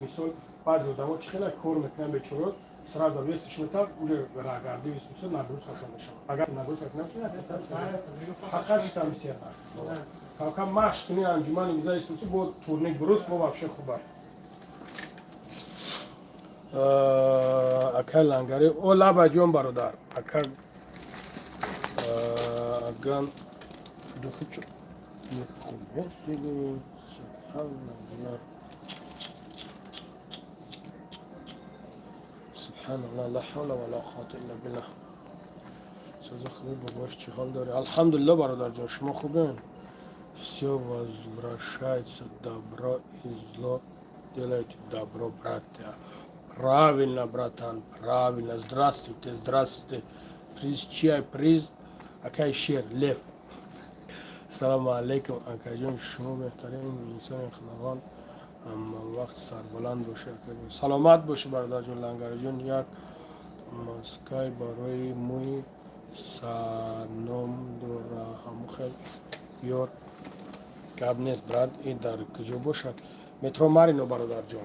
میسول بعض روزا چه خیلی کور میکنه به چورت سرازا ویسش میتاک اونجا راگردی ویسوسه نگروس خشون میشه اگر نگروس خشون نمیشه فقط شتام سیده که ماش کنی انجمن ویزای ویسوسه بود تورنیک بروس با وفشه خوبه اکل لنگری او لابا جون برادر اکل اگان دخچ خوبه سیگو سبحان الله لا حول ولا قوة الا بالله سوز خوبی باباش چه حال داره الحمدلله برادر جان شما خوبین все возвращается добро и зло делайте добро братья правильно братан правильно здравствуйте здравствуйте приз чай приз акай шер лев السلام علیکم اکاجون شما بهترین انسان خداوند اما وقت سربلند باشه سلامت باشه برادر جون لنگر جون یک مسکای برای موی سانم داره همو خیلی یور کاب نیست براد این در کجا باشد مترو مارینو برادر جون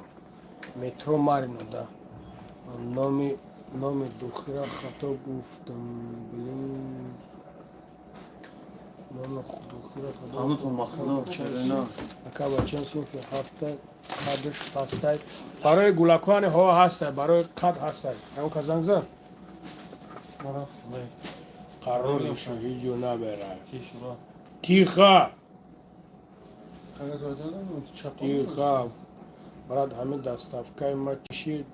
مترو مارینو ده نامی دختر خطا گفتم بلین نام دختر خطا همون تو مخلوق چرا اکا بچه سیفی هفته قدش هسته برای گلکان ها هسته برای قد هسته همون که زنگ زن قرار میشه هیچ جو نبره تیخه تیخه براد همین دستافکای ما کشید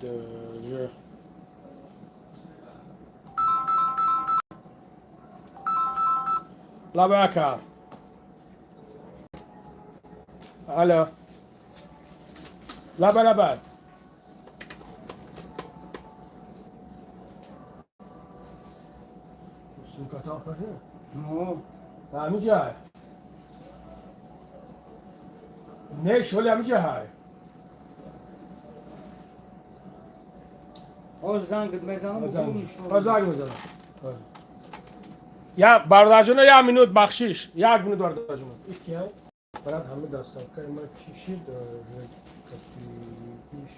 لباکا الو لبا سوکتا کنه همین جای نه شولی همین جای زنگ بزنم زنگ بزنم یا برادر جون یا منوت بخشش یک منوت برادر جون یکی های برات همه داستان که ما کشید پیش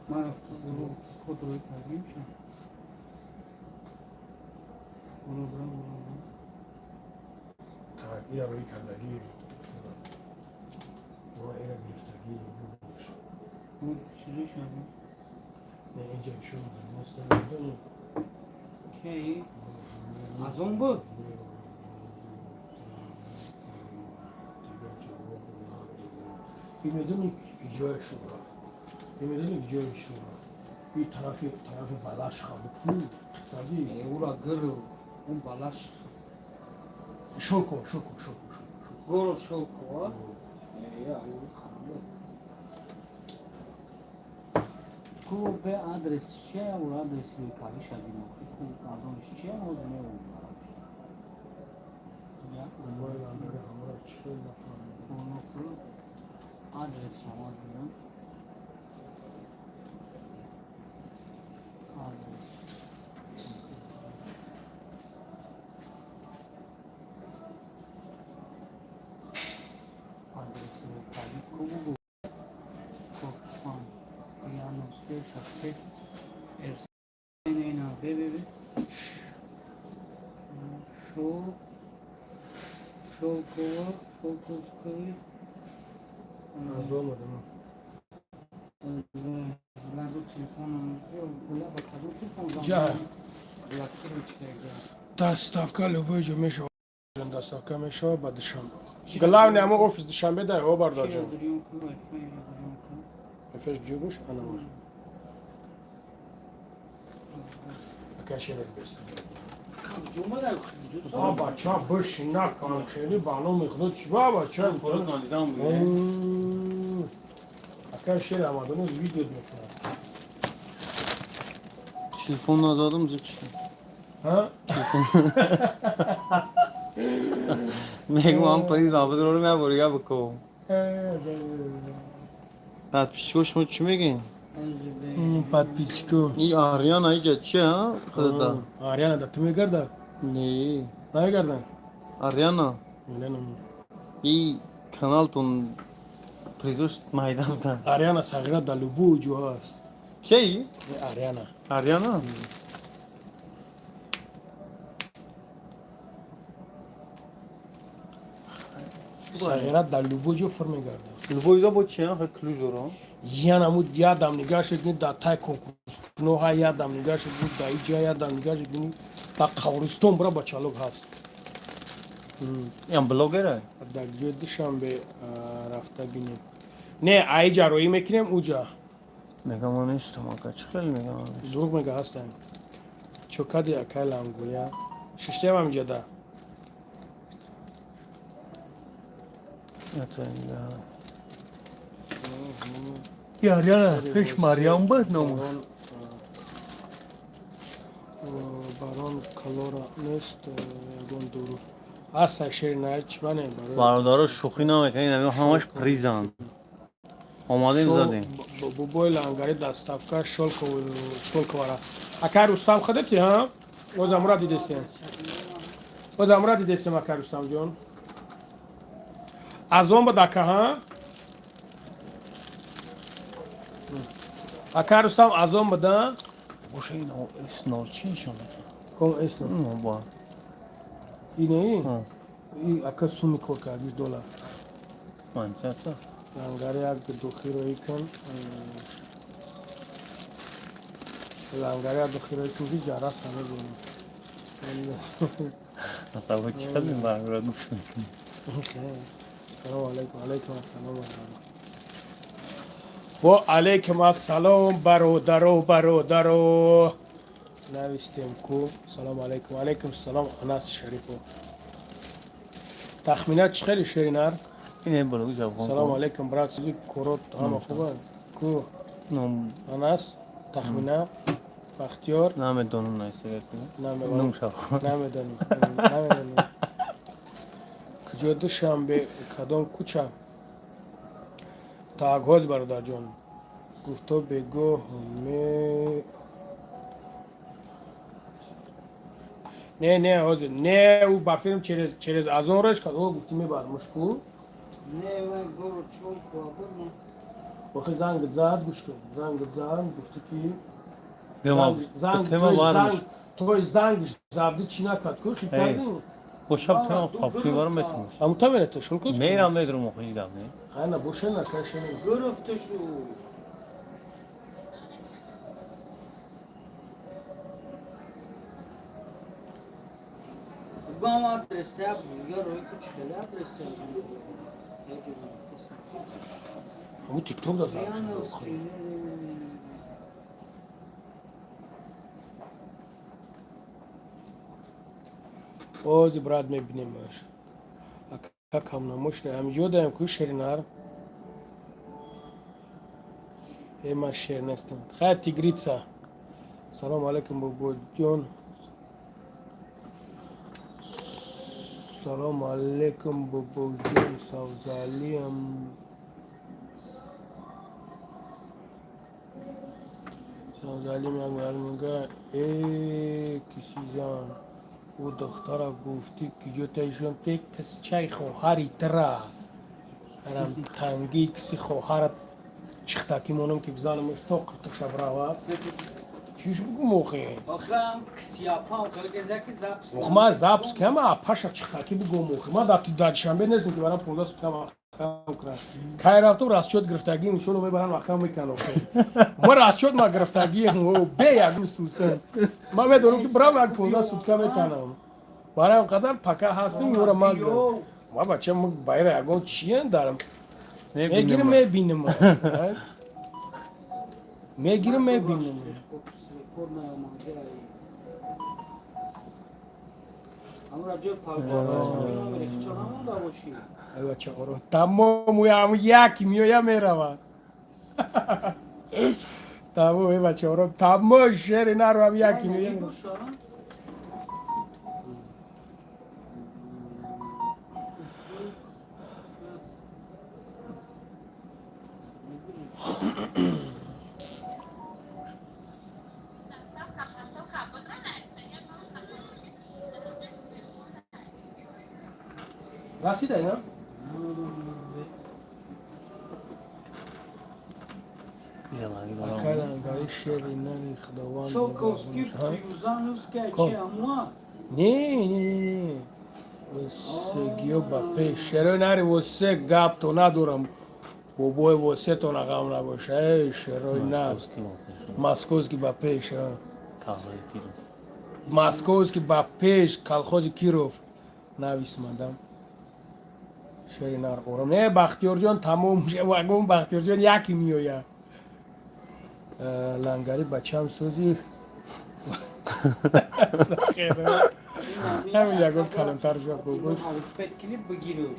من خود روی ترگیم شد برو یا روی کردگی و اینا گرفتگی اون چیزی شد نه اینجا شد مستقیم کی از اون بود میدونی که جای شما میدونی که جای شما این طرف بالاش خواب تازی او را گرو اون بالاش شوکو گرو شوکو یا او خانده کو به آدرس چه او آدرس کاری شدی مخی کو از اونش چه موضوع اون یا موبایل اندر همراه چه اونو کو آدرس شما دیدم آدرس کاری کو بگو کوکسفان یانوسته شخصی ارسل اینا ببین شو Şolkova, Şolkovskaya. از آمدم Ben bu telefonum yok. Buna bakalım telefon جا zamanı. دستافکا لوبوی جو میشه دستافکا میشه بعد دوشنبه گلاو نه اما اوفیس دوشنبه ده او بردار جان افش جوبش انا مار اکاشی رو بست بابا چا بش نکن خیلی بالو میخواد چی بابا چا خلاص نالیدم بگه اکاشی رو آمدن ویدیو میکنه تلفن آزادم زیچ ها میگم هم پریز بابت رو میبریا بکو بعد پیشکوش ما چی میگین подписку این آریان ایجا چیه ها خودتا آریانا da tu میگرده نه نمیگردن آریانا میلنم این kanal tun prizos maydanda آریانا صغیره در لوبو جو هست کی آریانا آریانا صغیره در لوبو جو فر میگرده Lvovda bu çiyan ha kluj doro. یعنی امود یادم نگاه شد در تای کنکورس نوها یادم نگاه شد در اینجا یادم نگاه شد در قبرستون برا بچالوک هست Yan blogger. در جو دوشنبه رفته بینیم نه اینجا روی میکنیم اوجا Mega man istem akaç xel mega man. دروغ میگه هستن چوکادی اکایل انگویا ششتیم هم جدا Yatayla. Yaryana hiç Maryam bak namus. باران کالورا نیست یگون دورو هستن شیرینه چی بانه Baradaro şoxi namekin yani hamaş prizan. Omadin zadin. بو بوی لانگاری دستافکا شلکوارا اکای رستم خودتی ها؟ او زمورا دیدستیم او زمورا دیدستیم اکای رستم جون از اون بدکه ها؟ اکای رستم از اون بده Bu şeyin o snorçin şunu. کن اسم Bu. اینه ای؟ Ha. این اکای سومی کور که $20 Mançata. لانگاری اک دوخی روی کن لانگاری اک دوخی روی کن بی جارا سانه بونی Nasıl çıkadın var burada düşün. سلام علیکم علیکم السلام با علیکم السلام برادرو نوشتیم کو سلام علیکم علیکم السلام انس شریفو تخمینات چه خیلی شیرینار Yine blogu cevap. سلام علیکم برات چیزی کروت همه خوبه کو Nom انس تخمینا بختیار name donun neyse getdi. نمیدونم Nom şaf. نمیدونم کجا دوشنبه کدام کوچه تاگوز برادر جان گفتو بگو همه نه حاضر نه او با فیلم چرز از اون رش کرد او گفتی میبر مشکو Ne ve goro Şolkova bu. بخی زنگ زد گوش کن زنگ زد گفتی که Ama tema varmış. توی زنگش زبدی چی نکرد که چی کردیم Boşap tema papki var mı etmiş? اما تا بینه شل کن Meyram nedir okuyacağım ne? نه بوشه نکشنیم Gırıftı şu. Gam adreste yapmıyor. Yarı küçük hele adreste yapmıyor. همون تیک توک داد بازی براد میبینیم باش اکا کم نموش نه همینجا داریم که شیرینار ایما شیر نستم خیلی تیگریتسا سلام علیکم بابا جون سلام علیکم بابا جون سوزالیم سوزالیم هم میگه ای کسی جان او دخترا گفتی که جو تایشون تی کس چای خوهاری ترا هرم تنگی کسی خوهارت چختاکی مونم که بزانمش توق تشبراوا چیش بگو موخه آخه کسیاپا آخه گزاکی زابس موخه ما زابس که ما پاشا چخاکی بگو موخه ما در شنبه نیستیم که برام 15 سوت کم احکام کنن که رفتم راست شد گرفتگی نشون رو میبرن احکام میکنن ما راست شد ما گرفتگی و به یکم سوسن ما میدونم که برام یک 15 سوت کم میکنم برای اونقدر پکا هستیم یورا ما ما بچه ما بایر یکم چیه دارم میگیرم میبینم میگیرم میبینم همون راجع پالچونا میره چون همون داوشی ای بچه برو تمام همون یکی میویا میروه تمام ای بچه برو تمام شهر نرو هم یکی میویا رسیده اینا؟ اکل انگاری شیری نری خداوند شوکوسکی فیوزانوس که چی اما نه واسه گیو با پیش شیری نری واسه گاب تو ندارم بابای واسه تو نقام نباشه ای شیری نر ماسکوزکی با پیش ماسکوزکی با پیش کالخوز کیروف نویسمندم شیری نر اورم نه بختیار جان تموم میشه واگون بختیار جان یکی میوید لنگری بچه سوزی همین یکم کلمتر جواب بگوش اسپیت کنی بگیروش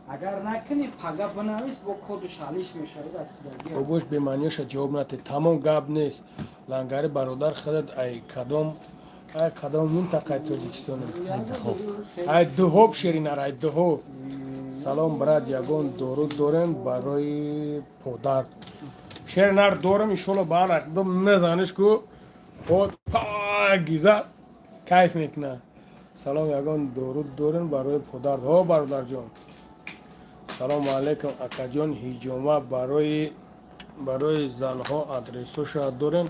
اگر نکنی پگا بنویس با کدش حالیش میشه رسیدگی بگوش به معنیش جواب نده تمام گاب نیست لنگری برادر خرد ای کدام منطقه تاجیکستانه ای دهوب شیری نر ای دهوب سلام برات یگان درود دارن برای پدر شیر نر دورم ایشونو بان اقدام نزانش کو خود گیزه کیف میکنه سلام یگان درود دارن برای پدر ها برادر جان سلام علیکم اکا جان هیجومه برای زنها آدرسوش دارن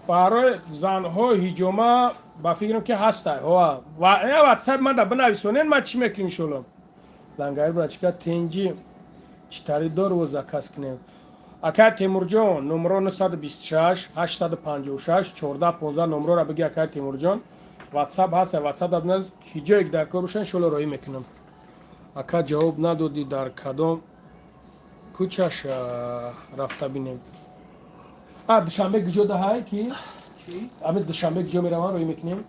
برای زنها هیجومه با فکرم که هسته و واتساپ من در بنویسونین ما چی میکنیم شلوم لنگای برچکا تنجی چطوری دار و زکاس کنیم اکا تیمور جان نمرو 926 856 14 15 نمرو را بگی اکا تیمور جان واتساپ هست واتساپ دادنز کجا یک درکو بشن شلو روی میکنم اکا جواب ندادی در کدام کوچش رفته بینیم دوشنبه گجو ده های کی؟ چی؟ امید دوشنبه گجو میروان روی میکنیم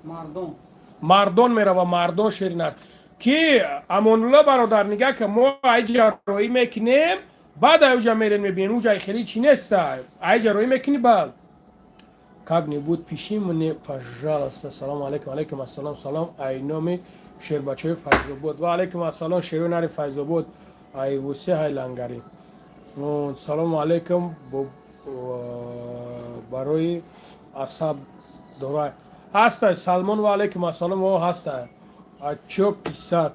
مردم میروان مردم شیرینر کی امانالله برادر میگه که ما اینجا روی میکنیم بعد اینجا میرین میبینیم اونجا خیلی چی نیست اینجا روی میکنی بعد как нибудь пиши мне пожалуйста سلام علیکم علیکم السلام سلام ای نام شیربچه فیض‌آباد و علیکم السلام شیرینر فیض‌آباد ای وسی های لنگری سلام علیکم برای اصاب دورای هسته سلمان و علیکم السلام و هسته چو پیسات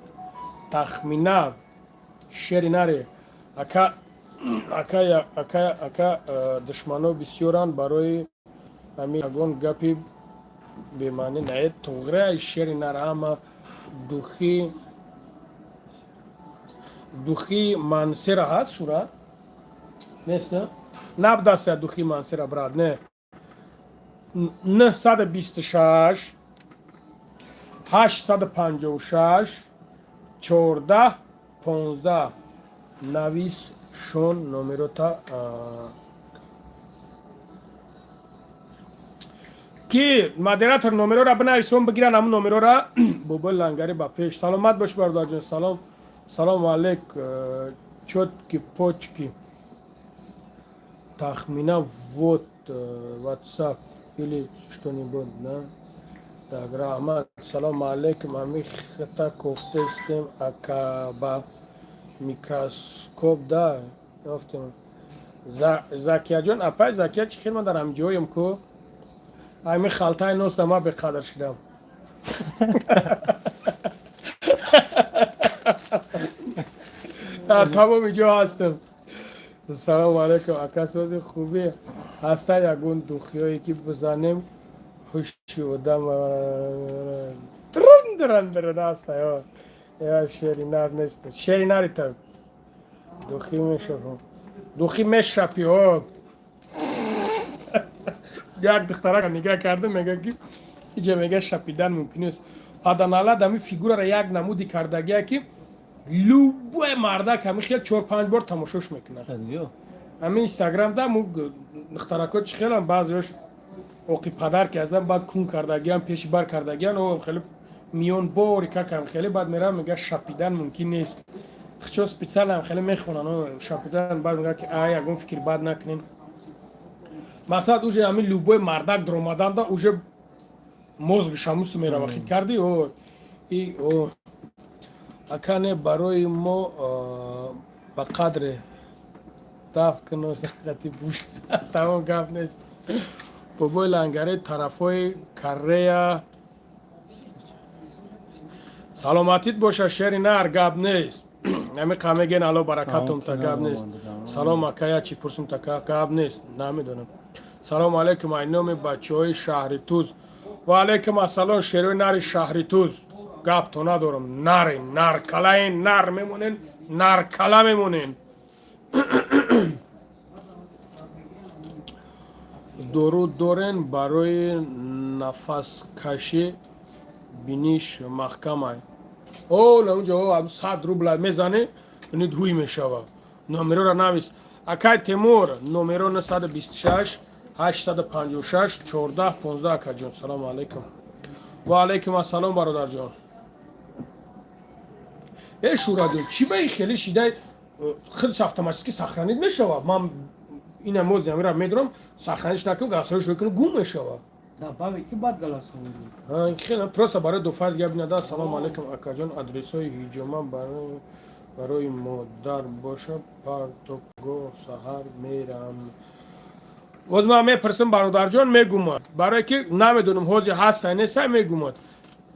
تخمینه شیرینره اکا دشمنو بسیاران برای همین اگون گپی بیمانی نه توغره شیرینره اما دوخی منصره هست شورا نیست نه؟ نبدسته دوخی منصره براد نه 926 856 14 15 نویس شون نمرو تا کی مدیراتور نمرو را بنویسون بگیرن همون نمرو را بابا لنگری با پیش سلامت باش برادر جان سلام علیک چوتکی پوچکی تخمینه واتساپ или что-нибудь, да? Так, Рахмат, салам алейкум, а мы хата кофтестим, акаба микроскоп, да? Офтем. Закия джон, апай Закия чи хирма дарам джоем ко? Ай ми халтай ност ама беқадар шидам. تمام اینجا هستم سلام علیکم اکا سوز خوبی ҳаста ягон духиёе ки бизанем ҳуши одам дран ҳаста ё шеринар нест шеринарита духӣ мешав духӣ мешапиҳо як духтарака нигаҳ карда мега ки иҷа мега шапидан мумкин нест паданалад ами фигурара як намуди кардагия ки любое мардак ами хел 4-5 бор тамошош мекунад ами инстаграмда му духтаракҳо чӣ хелам баъзеош оқи падар ки азам баъд кун кардагиам пеши бар кардагиан хеле миён бори какам хеле баъд мерам мега шапидан мумкин нест хчо специалам хеле мехонан шапидан баъд мега ки ягон фикр бад накунем мақсад уже ами любой мардак дромаданда уже мозгиш ҳамусу мерава хит карди акане барои мо ба қадре дафкносахати буш тамом гап нест бобои лангаре тарафҳои Корея саломатит боша шери нар гап нест ами қамеген алло баракатумта гап нест салом акая чӣ пурсумта гап нест намедонам салому алейкум айноми бачаҳои шаҳри туз ва алейкум ассалом шерои нари шаҳри туз гап то надорам наре наркалаен нар мемонен наркала мемонен доруд дорен барои нафаскашӣ биниш маҳкамай наунҷо 100 рубла мезане нид ҳуй мешава номерора навис акай темур номеро 926 856 14 15 акаҷон салому алейкум ва алейкум ассалом бародарҷон шурадо чӣ ба ин хеле шидай худш автоматически сахранид мешава ман ина мози амира медонам сахраниш накунам гасроиш кунам гум мешава хеле просто барои дуфар гап нада салому алейкум акаҷон адресои ҳиҷома барои модар боша партокгоҳ саҳар мерам боз ман мепурсам бародарҷон мегумад барое ки намедонам ҳозир ҳастай нестай мегумад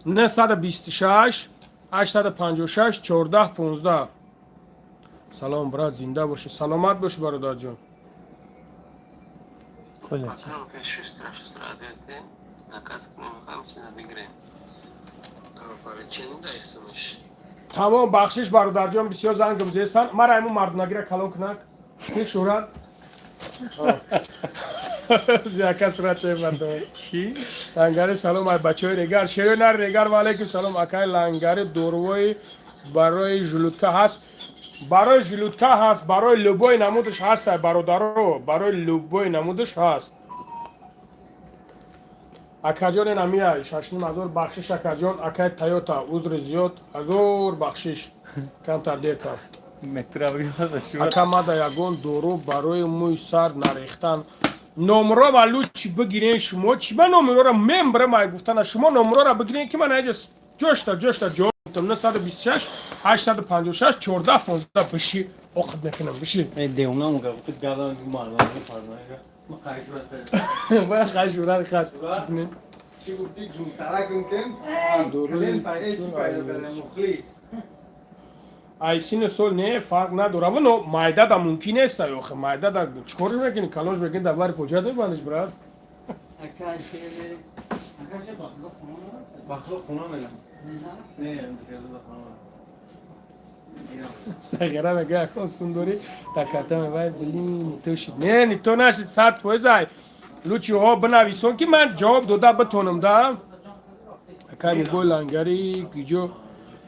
926 856 14 15 салом брат зинда боши саломат боши бародарҷон тамом бахшиш бародарҷон бисёр зангам зесан мара аймон мардунагира калон кунак ки шӯҳрат зияка сурат шемардо лангари салом ай бачаҳои регар шерои нари регар ва алейкум салом акай лангари дорувои барои жилутка ҳаст барои жилутка ҳаст барои любой намудаш ҳаст бародаро барои любой намудаш ҳаст акаҷоне намия 6000 бахшиш акаҷон акай тойота узри зиёд ҳазор бахшиш камтар дер кам акамада ягон дору барои мӯи сар нарехтан номро ва лучи бигирен шумо чӣ ба номерора мембарам ай гуфтана шумо номерора бигирен ки ман аҷа ҷошта ҷоитам 926 856 14 15 биши оқид мекунам биши хашурар хат айсини сол не фарқ надора вано майдада мумкин нест охе майдада чикор мекунӣ калош мекунӣ дар бари поҷат мебандиш брат сагара мега якон сундори такарта мевай блин то шид не то нашид 100% ай лучиҳо бинависон ки ман ҷавоб дода битонам да акай мебой лангари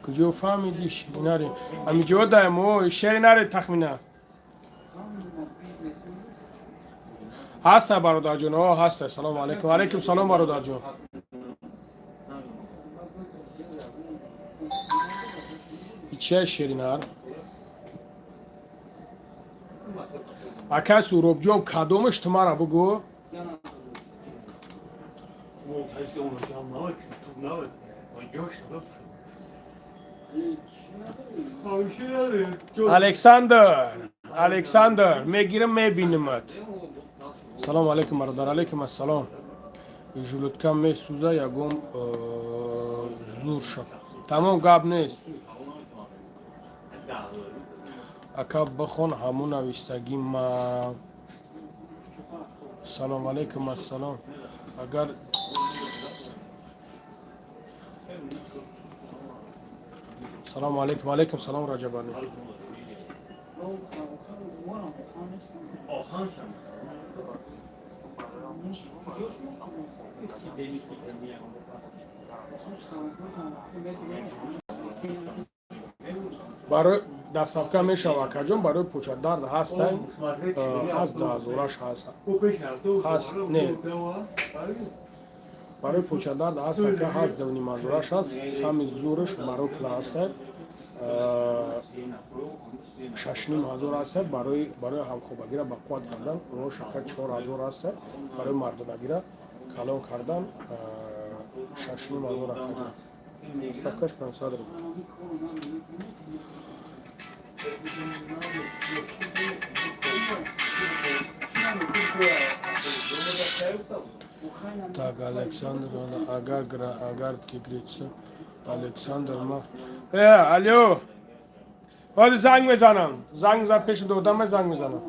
куҷо фаҳмидиш инаре амиҷо даемо шери наре тахмина ҳаста бародарҷон ҳаста салому алейкум алейкум салом бародарҷон чия шеринар акай суробҷон кадомаш тумара бугӯ александр мегирам мебинимат салому алейкум бародар алейкум ассалом жулуткам месӯза ягон зур шаб тамом гап нест ака бихон ҳамун навистагӣ ма سلام علیکم السلام. اگر سلام علیکم علیکم سلام راجبانی. برای دستافکه میشه واکجون برای پوچدار هستن هست دازورش هستن هست نه برای پوچدار هست که هست دونی مازورش هست سامی زورش برای پلاس هست ششنیم هزار هست برای هم خوبگیره با قوت کردن روش که 4000 هست برای مردمگیره کلان کردن ششنیم هزار هست دستافکش 500 روپیه. Так, Александр, агар тигрица. Александр, ما الو باید زنگ میزنم زنگ زن پیش دودم زنگ میزنم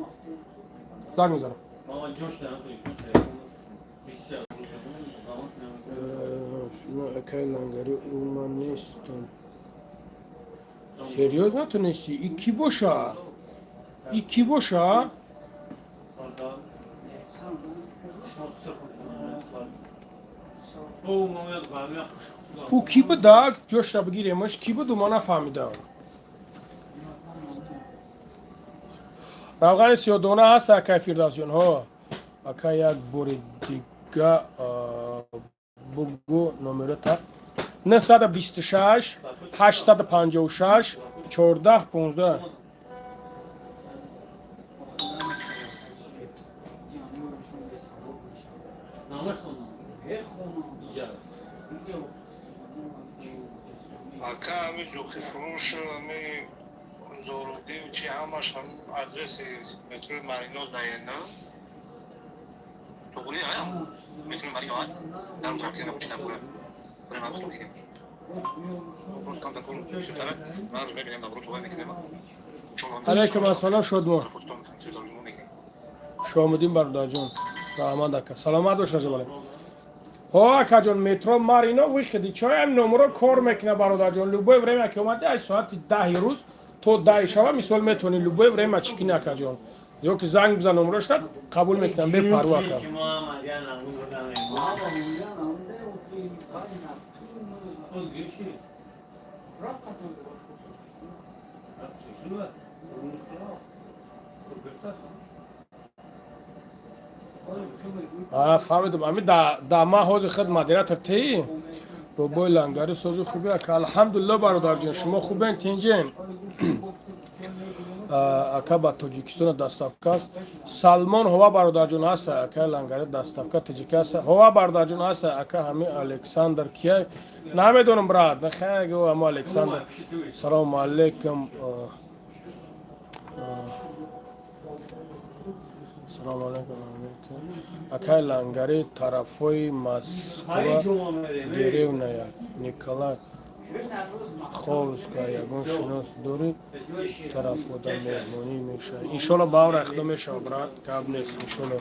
نه اکای لنگری اون نیستم سریوز نتونستی iki boşa او کی بود جوش را بگیریمش کی بود ما نفهمیدم روغن 32 هست اکای فیردوس جون ها اکای یک بوری دیگه بگو نمرتا 926 856 14 15 Ака ами духи фурӯш ами зоругӣ чи ҳамаш ҳам адреси метрои Марино даена туғри аям метрои Марино ай дар трактира почта бура бурем австо гирем просто там такой сутара ман мебинем на брутова мекунем علیکم السلام شدما شامدین برادر جان رحمت اکا سلامت باش راجب علیکم ها اکا جان مترو مارینا ویشکدی چای هم نمره کار میکنه برادر جان لوبای وریم که اومده از ساعت 10 روز تو 10 شب مثال میتونی لوبای وریم چیکین اکا جان یا که زنگ بزن نمره شد قبول میکنم به پروا اکا فهمیدم امی در ما حوض خدمت دیرتر تی بابای لنگری سازی خوبی اکا الحمدلله برادر جان شما خوبین تینجین اکا با تاجیکستان دستافکه است سلمان هوا برادر جان هست اکا لنگری دستافکه تاجیک است هوا برادر جان هست اکا همین الکساندر کیه نمیدونم براد نخیلی اما الکساندر سلام علیکم سلام علیکم اکای لنگری طرفای مسکو گریو نیا نیکلای خوزکا یگون شناس دوری طرف بودن مهمانی میشه انشالله باور اخدا میشه برات کاب نیست انشالله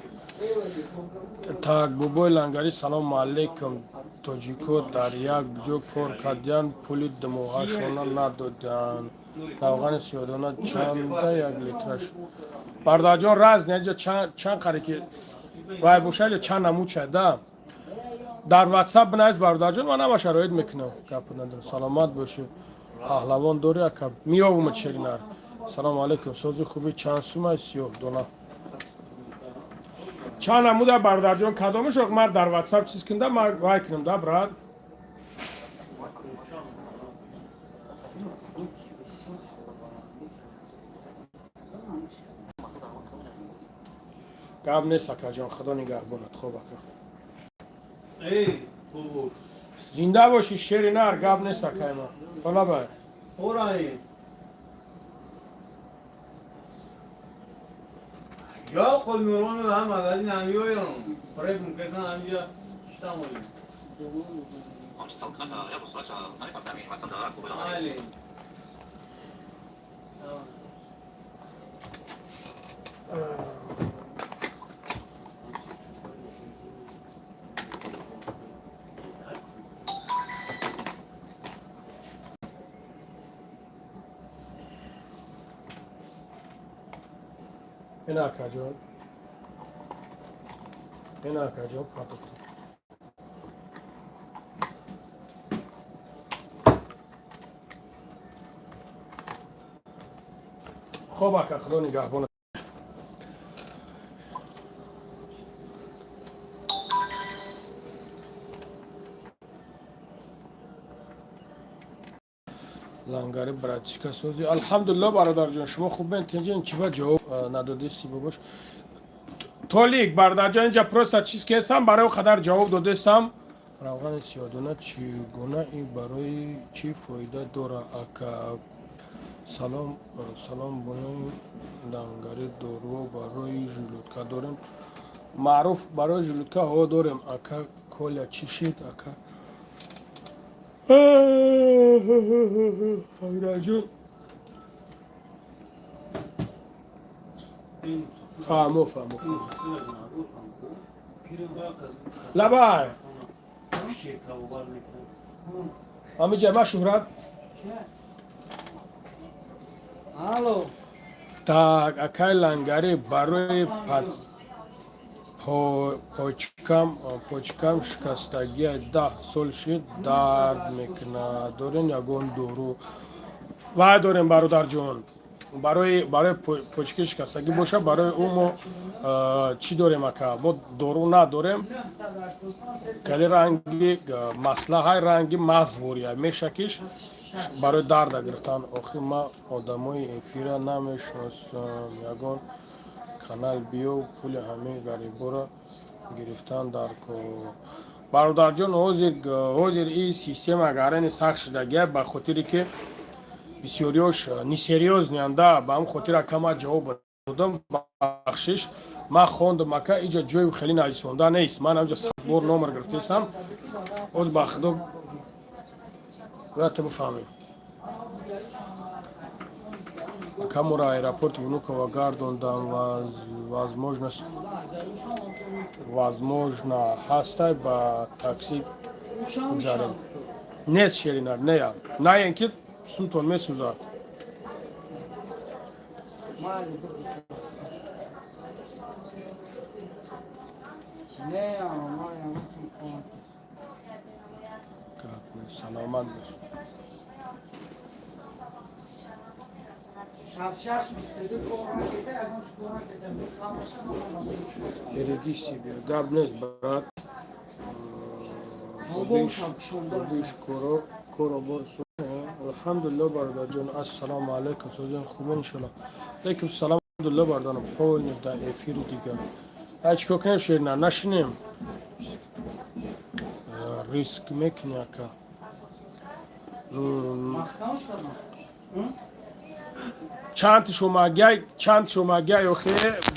تاک بوبوی لنگری سلام علیکم تاجیکو در یک جو کار کردن پولی دموهاشونا ندادن روغن 32 چنده یک لیترش برادر جان راز نه چند قره که وای بوشه چند نمو چده در واتساپ بنایز برادر جان من هم شرایط میکنم گپ نداره سلامت باشه پهلوان دوری اکا میاومد شرینار سلام علیکم سازی خوبی چند سومه 32 چند نمو در برادر جان کدامش رو من در واتساپ چیز کنده من وای کنم ده براد گاب نیست اکا جان خدا نگهبانت خوب اکا زنده باشی شیری نر گاب نیست اکا ما حالا باید یا خود میرون رو هم عددی نمیویم برای ممکنه همینجا شتم بودیم این akajon. این akajon patoftu. خب اکا خدا نگهبان. لنگری براتشکا سوزی الحمدلله برادر جان شما خوب اینجا این چی با جواب ندادستی باباش تولیک برادر جان اینجا پروستا چیز که هستم برای خدر جواب دادستم روغن سیادونه چگونه این برای چی فایده داره اکا سلام برای لنگری دارو برای ژلودکا داریم معروف برای ژلودکا ها داریم اکا کلا چی شد اکا رجل فهمو لبای امی جمع شهرت الو так акай лангари барои почкам шикастагия 10 сол шид дард мекунад дорем ягон дору вай дорем бародарҷон барои почки шикастагӣ боша барои ӯ мо чӣ дорем ака мо дору надорем кали ранги маслаҳаи ранги мазвурия мешакиш барои дарда гирифтан охир ма одамои эфира намешиносам ягон канал биё пули ҳамаи гарибора гирифтан дар кор бародарҷон ҳозир ин система гарани сахт шудагия ба хотире ки бисёриёш несерьёзнияда ба ҳам хотира кама ҷавоб додам бахшиш ман хондам ака иҷа ҷои хеле нависонда нест ман ҳамҷа 100 бор номер гирифтаистам оз ба худо бояд бифаҳмем камера аэропорт Внуково гардондам возможно ҳастай ба такси гузарем нест шеринар нея наен ки сумтон месӯзад саломат бош береги себя гап нест брат коро борсо алҳамдулилла бародарҷон ассалому алайкум созен хубе иншалла алейкум салом алҳамдулилла бародарам полни да эфири дигар ачко кем шерна нашинем риск мекни ака чанд шумагиай охе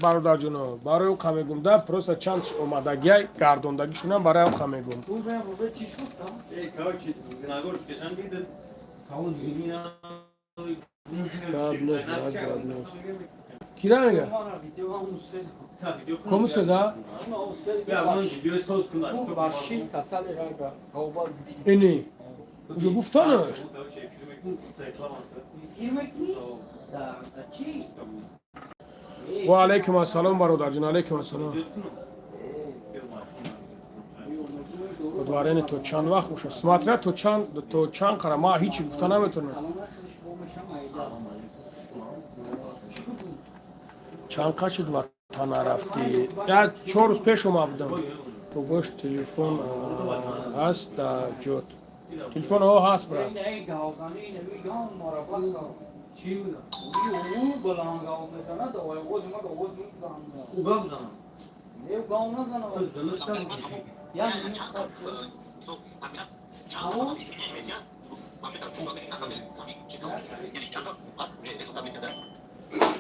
бародарҷоно барои ӯ камегумда просто чанд омадагиай гардондагишунам барои ӯ камегум кира мега кому седа ини уже гуфтанаш ва алейкум ассалом бародарҷон алейкум ассалом удварени то чанд вақт боша смотря то чанд қара ма ҳичи гуфта наметавонам чанд қашид ватан нарафтӣ я 4 рӯз пеш ома будам то бош телефон ҳаст да ҷот телефон ҳо ҳаст брат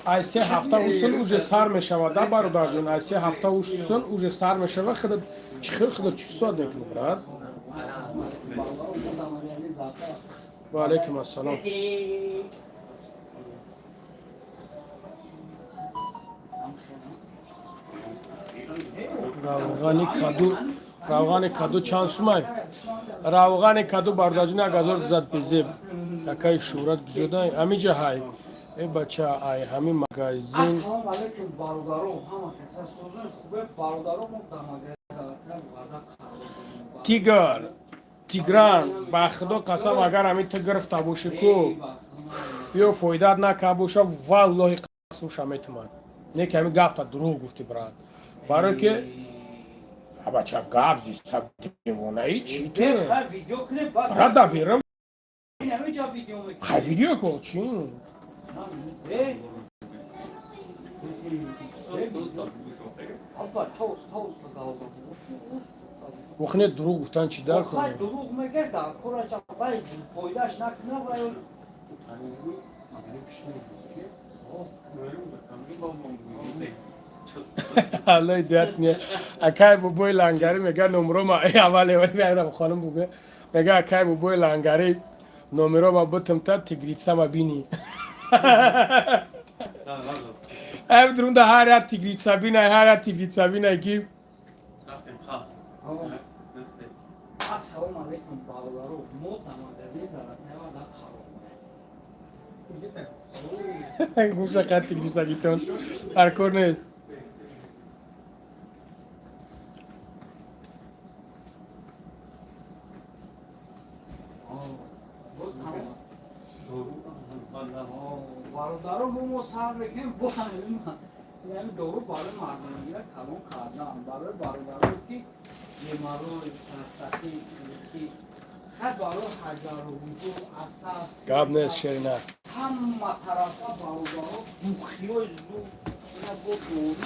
ай 3 ҳафта уsul уже сар мешавад да бародарҷон ай 3 ҳафта уsul уже сар мешавад худо чӣ соат мекунӣ брат ва алейкум ассалом равғани каду чанд сумай равғани каду бародарҷон 1000 зад безеб якаи шӯрат гузода амиҷа ҳай ای بچه ای همین مگازین Assalomu alaykum barодаро, ҳама каса созони хубе бародаро мо дар магазин варда қаро. тигр тигран ба худо қасам агар ҳамин ту гирифта боши ку биё фоидат нака боша валлоҳи қасмша метумад не ки ҳамин гапта дурӯғ гуфти брат барои ки бача гап зиста девонаи чи ту Хай видео кунед баъд брат да берам ҳаминҷо видео мекунед. хай видео ко чи Албат тост гауза. вохне дурӯғ гуфтан чи дар Хай кунем дурӯғ мегӯяд дар кораш вай фоидаш накунад вай аллои дият не акай бубои лангари мега номерома аввале меарам хонум буге мега акай бубои лангари номерома бутумта тигритсама бини ай дурунда ҳар як тигритса бинай ҳар як тигритса бинай ки Assalomu alaykum barодаро, мо дар магазин заратнава дар қаро. гуфта ка тигритсагитон ҳар кор нест бародаро мо сар мекунем бо ҳамин дору барои мардумига калон кардам барои бародаро ки бемарои простати ки хай барои ҳаҷарувуҷу асас гап нест шерина ҳама тарафа бародаро духиёи зуд ина бо дору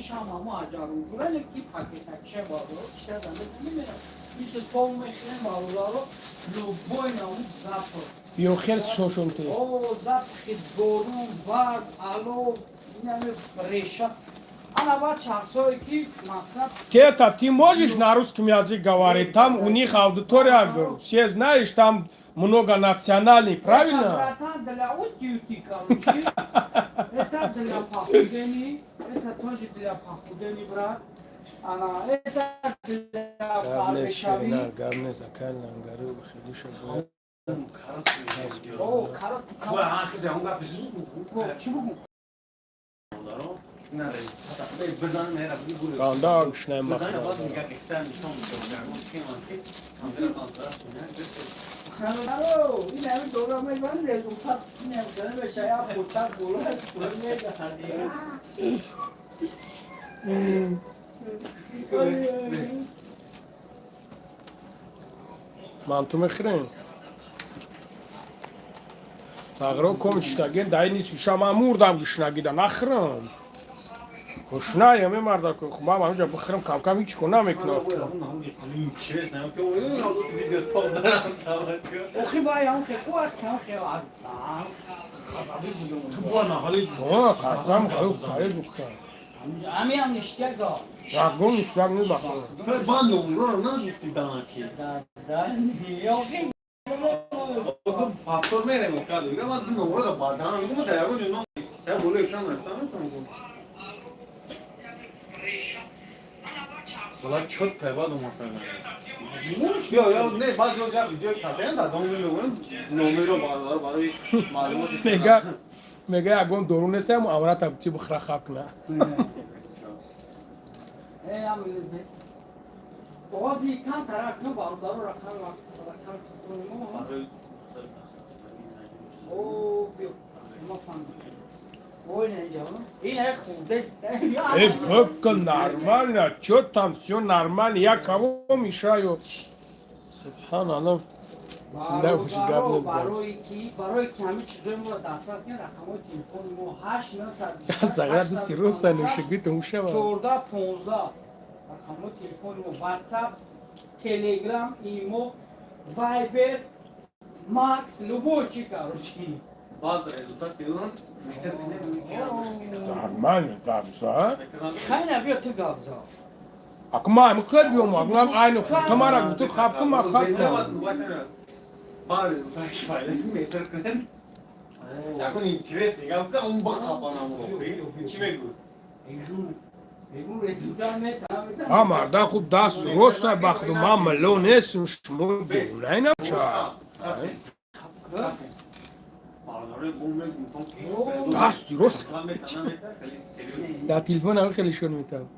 ишам ҳамо ҳаҷарувуҷуране ки пакетакиша бародаро киша занда мемерад мисли то мехӯрем бародаро любой навъи запах биё хел шошунте запахи дорун бард алов инаме реша ана ба чахсое ки масаб тета ты можешь на русском языке говорить там у них аудитория все знаешь там много национальных правильно братан для утюти короче это для похудения это тоже для похудения брат ана это для барбекави гавнес акай лангари хели шо о карот чӣ бугу ганда гушнаем این همین دورا میگن رزومات نمیدونم به شاید پوتا بولد манту мехӯрем тағро ком шиштаген дай нист шама мурдам гишнагида нахӯрам гушнаем мемарда ку ман ҳаминҷа бихӯрам камкам ҳеч ку намекунам охи бай ҳам ке қувват кам ке камкам харид бухӯрам ҳамин ҳам ништяк да ягон ништак небахӯрам पासपोर्ट में रहेंगे क्या लोगे बात नंबर का बात है हमको बताया वो जो ना क्या बोले इतना नस्ता ना तुमको बोला छोट है बात मसाला यो नहीं बात जो क्या वीडियो खाते हैं दादा हम लोग नंबरों बार मालूम мега ягон дору нестам аврата чи бихӯра хаб куна оғози кам тарак ну бародаро рақам нормально чё там всё нормально я кого мешаю субҳаналлах барои ки ҳамин чизои моро дастрас кунед рақамои телефони мо 8 рақамои телефони мо ватсап телеграм имо вайбер макс любой чи короче нормально гапза хайна биё ту гапза аку ман мухел биём агнам айну тамара гуфту хабку ма хабкам बार फाइल्स में तर करन याको इंटरेस्ट है का उन बखा पाना वो चिमेगु амарда хуб даст роста бахду ман миллион нестм шумо беунайна ча دست درست در تلفن هم خیلی شون میتونم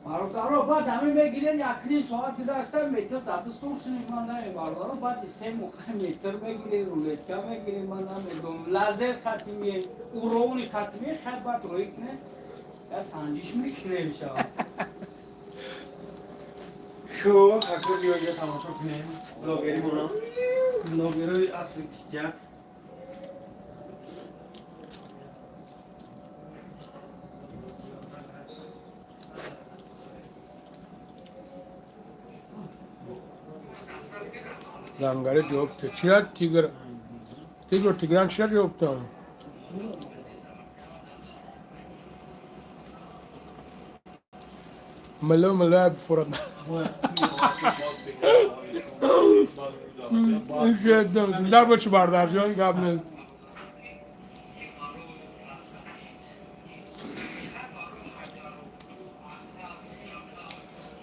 Barudaro بعد همه بگیرن یکنی ساعت گذاشتن متر دادستون سنیمان نه barudaro بعد سه مخه متر بگیره رولتکا بگیره من نمیدونم لازر خاتمیه اورونی خاتمیه خیلی بعد روی کنه یا سنجش میکنه میشه شو حکو بیاید تماشا کنیم بلاگری مونا بلاگری اصل کشتیا Langare joktu. Çiğer tigran çiğer joktu. Malo ab forad. İşte dar başı bardar can gabne.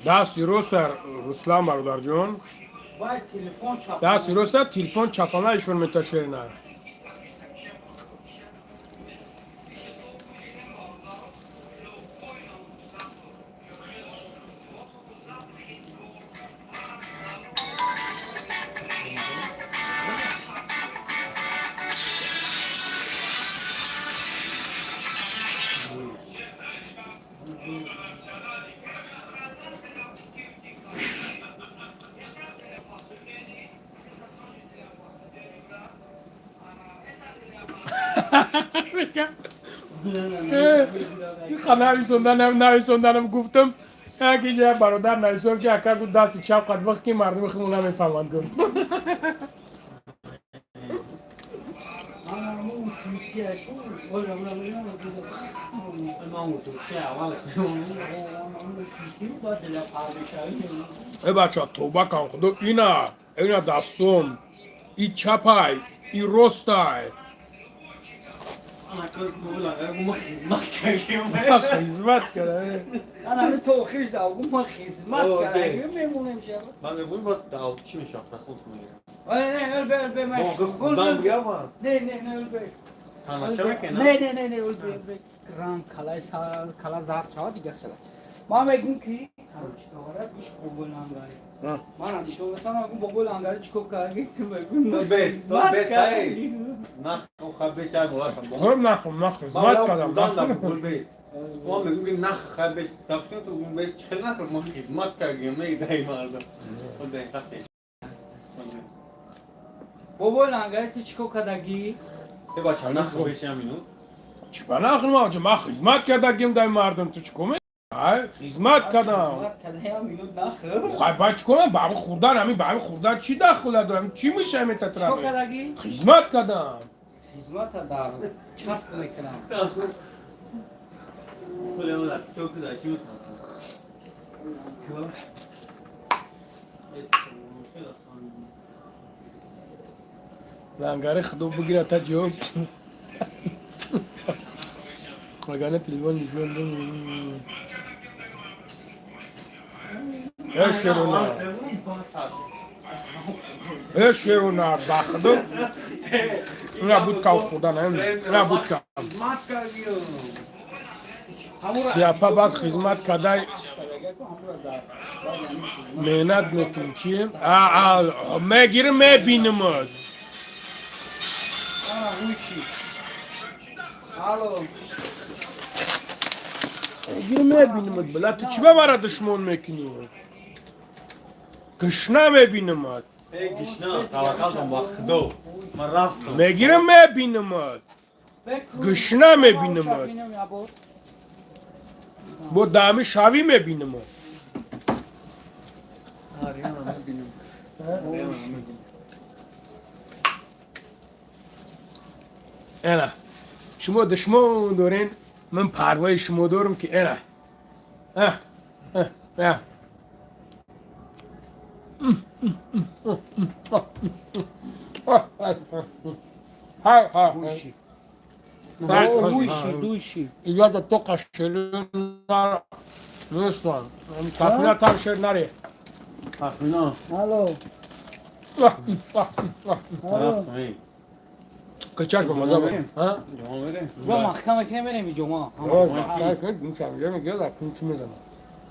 Das Ruslar Ruslan bardar can. باید تلفن چاپ دست درسته تلفن چپانه ایشون میتاشه نه نویسوندنم گفتم که جای برادر نویسون که اکا گفت دست چپ قد وقت که مردم خیلی نمیفهمند گفت ای بچه ها توبه کن خدا اینا دستم ای چپای ای راستای خدمت کرده من همه توخیش دارم من خدمت کردم میمونم شب من میگم با داو چی میشه راست میگم نه ال به من من بگم نه ال به سانچه میکنه نه ال به کران کلا زار چا دیگه شد ما میگم کی چیکاره پیش بوگل انگاری من اندیشو گفتم بوگل انگاری چیکو کاری تو بگم تو بس نه خب بس باشه خب نخم خدمت کردم بس ما میگیم نه خب بس تفسیر تو اون بس خیلی نکرد ما خدمت کردیم نه دای مردم خود خاطر بوگل انگاری تو چیکو کردگی به بچه نه خب بس همینو چیکار نکنم آنجا من خدمت کردم دای مردم تو چیکار خدمت کردم خواهی باید چی کنم؟ بابا خوردن همین بابا خوردن چی دخله دارم؟ چی میشه همین تطرقه؟ چو کردگی؟ خدمت کردم خدمت دارم چست میکنم خیلی مولد تو کدای چی میکنم؟ لنگره خدو بگیره تا جواب مگانه تلیفون نشون دیم شیرونا بخدو نبود که خوردن نبود که سیاپا بعد خدمت کدای مهنت میکنی چیه؟ میگیرم میبینم میگیرم میبینم بلا تو چی ببره دشمن میکنی؟ گشنه میبینم گشنه توکل با خدا من رفتم میگیرم میبینم گشنه میبینم با دمی شاوی میبینم اینا شما دشمن دارین من پروای شما دارم که اینا دوشی یاد تو قشلون نار نیستن کافینا تر شد نری نه الو رفتم قچاش با مزه بریم. ها جمعه بریم با محکمه که نمیرم جمعه کار کنید این چند میگه در چی میزنه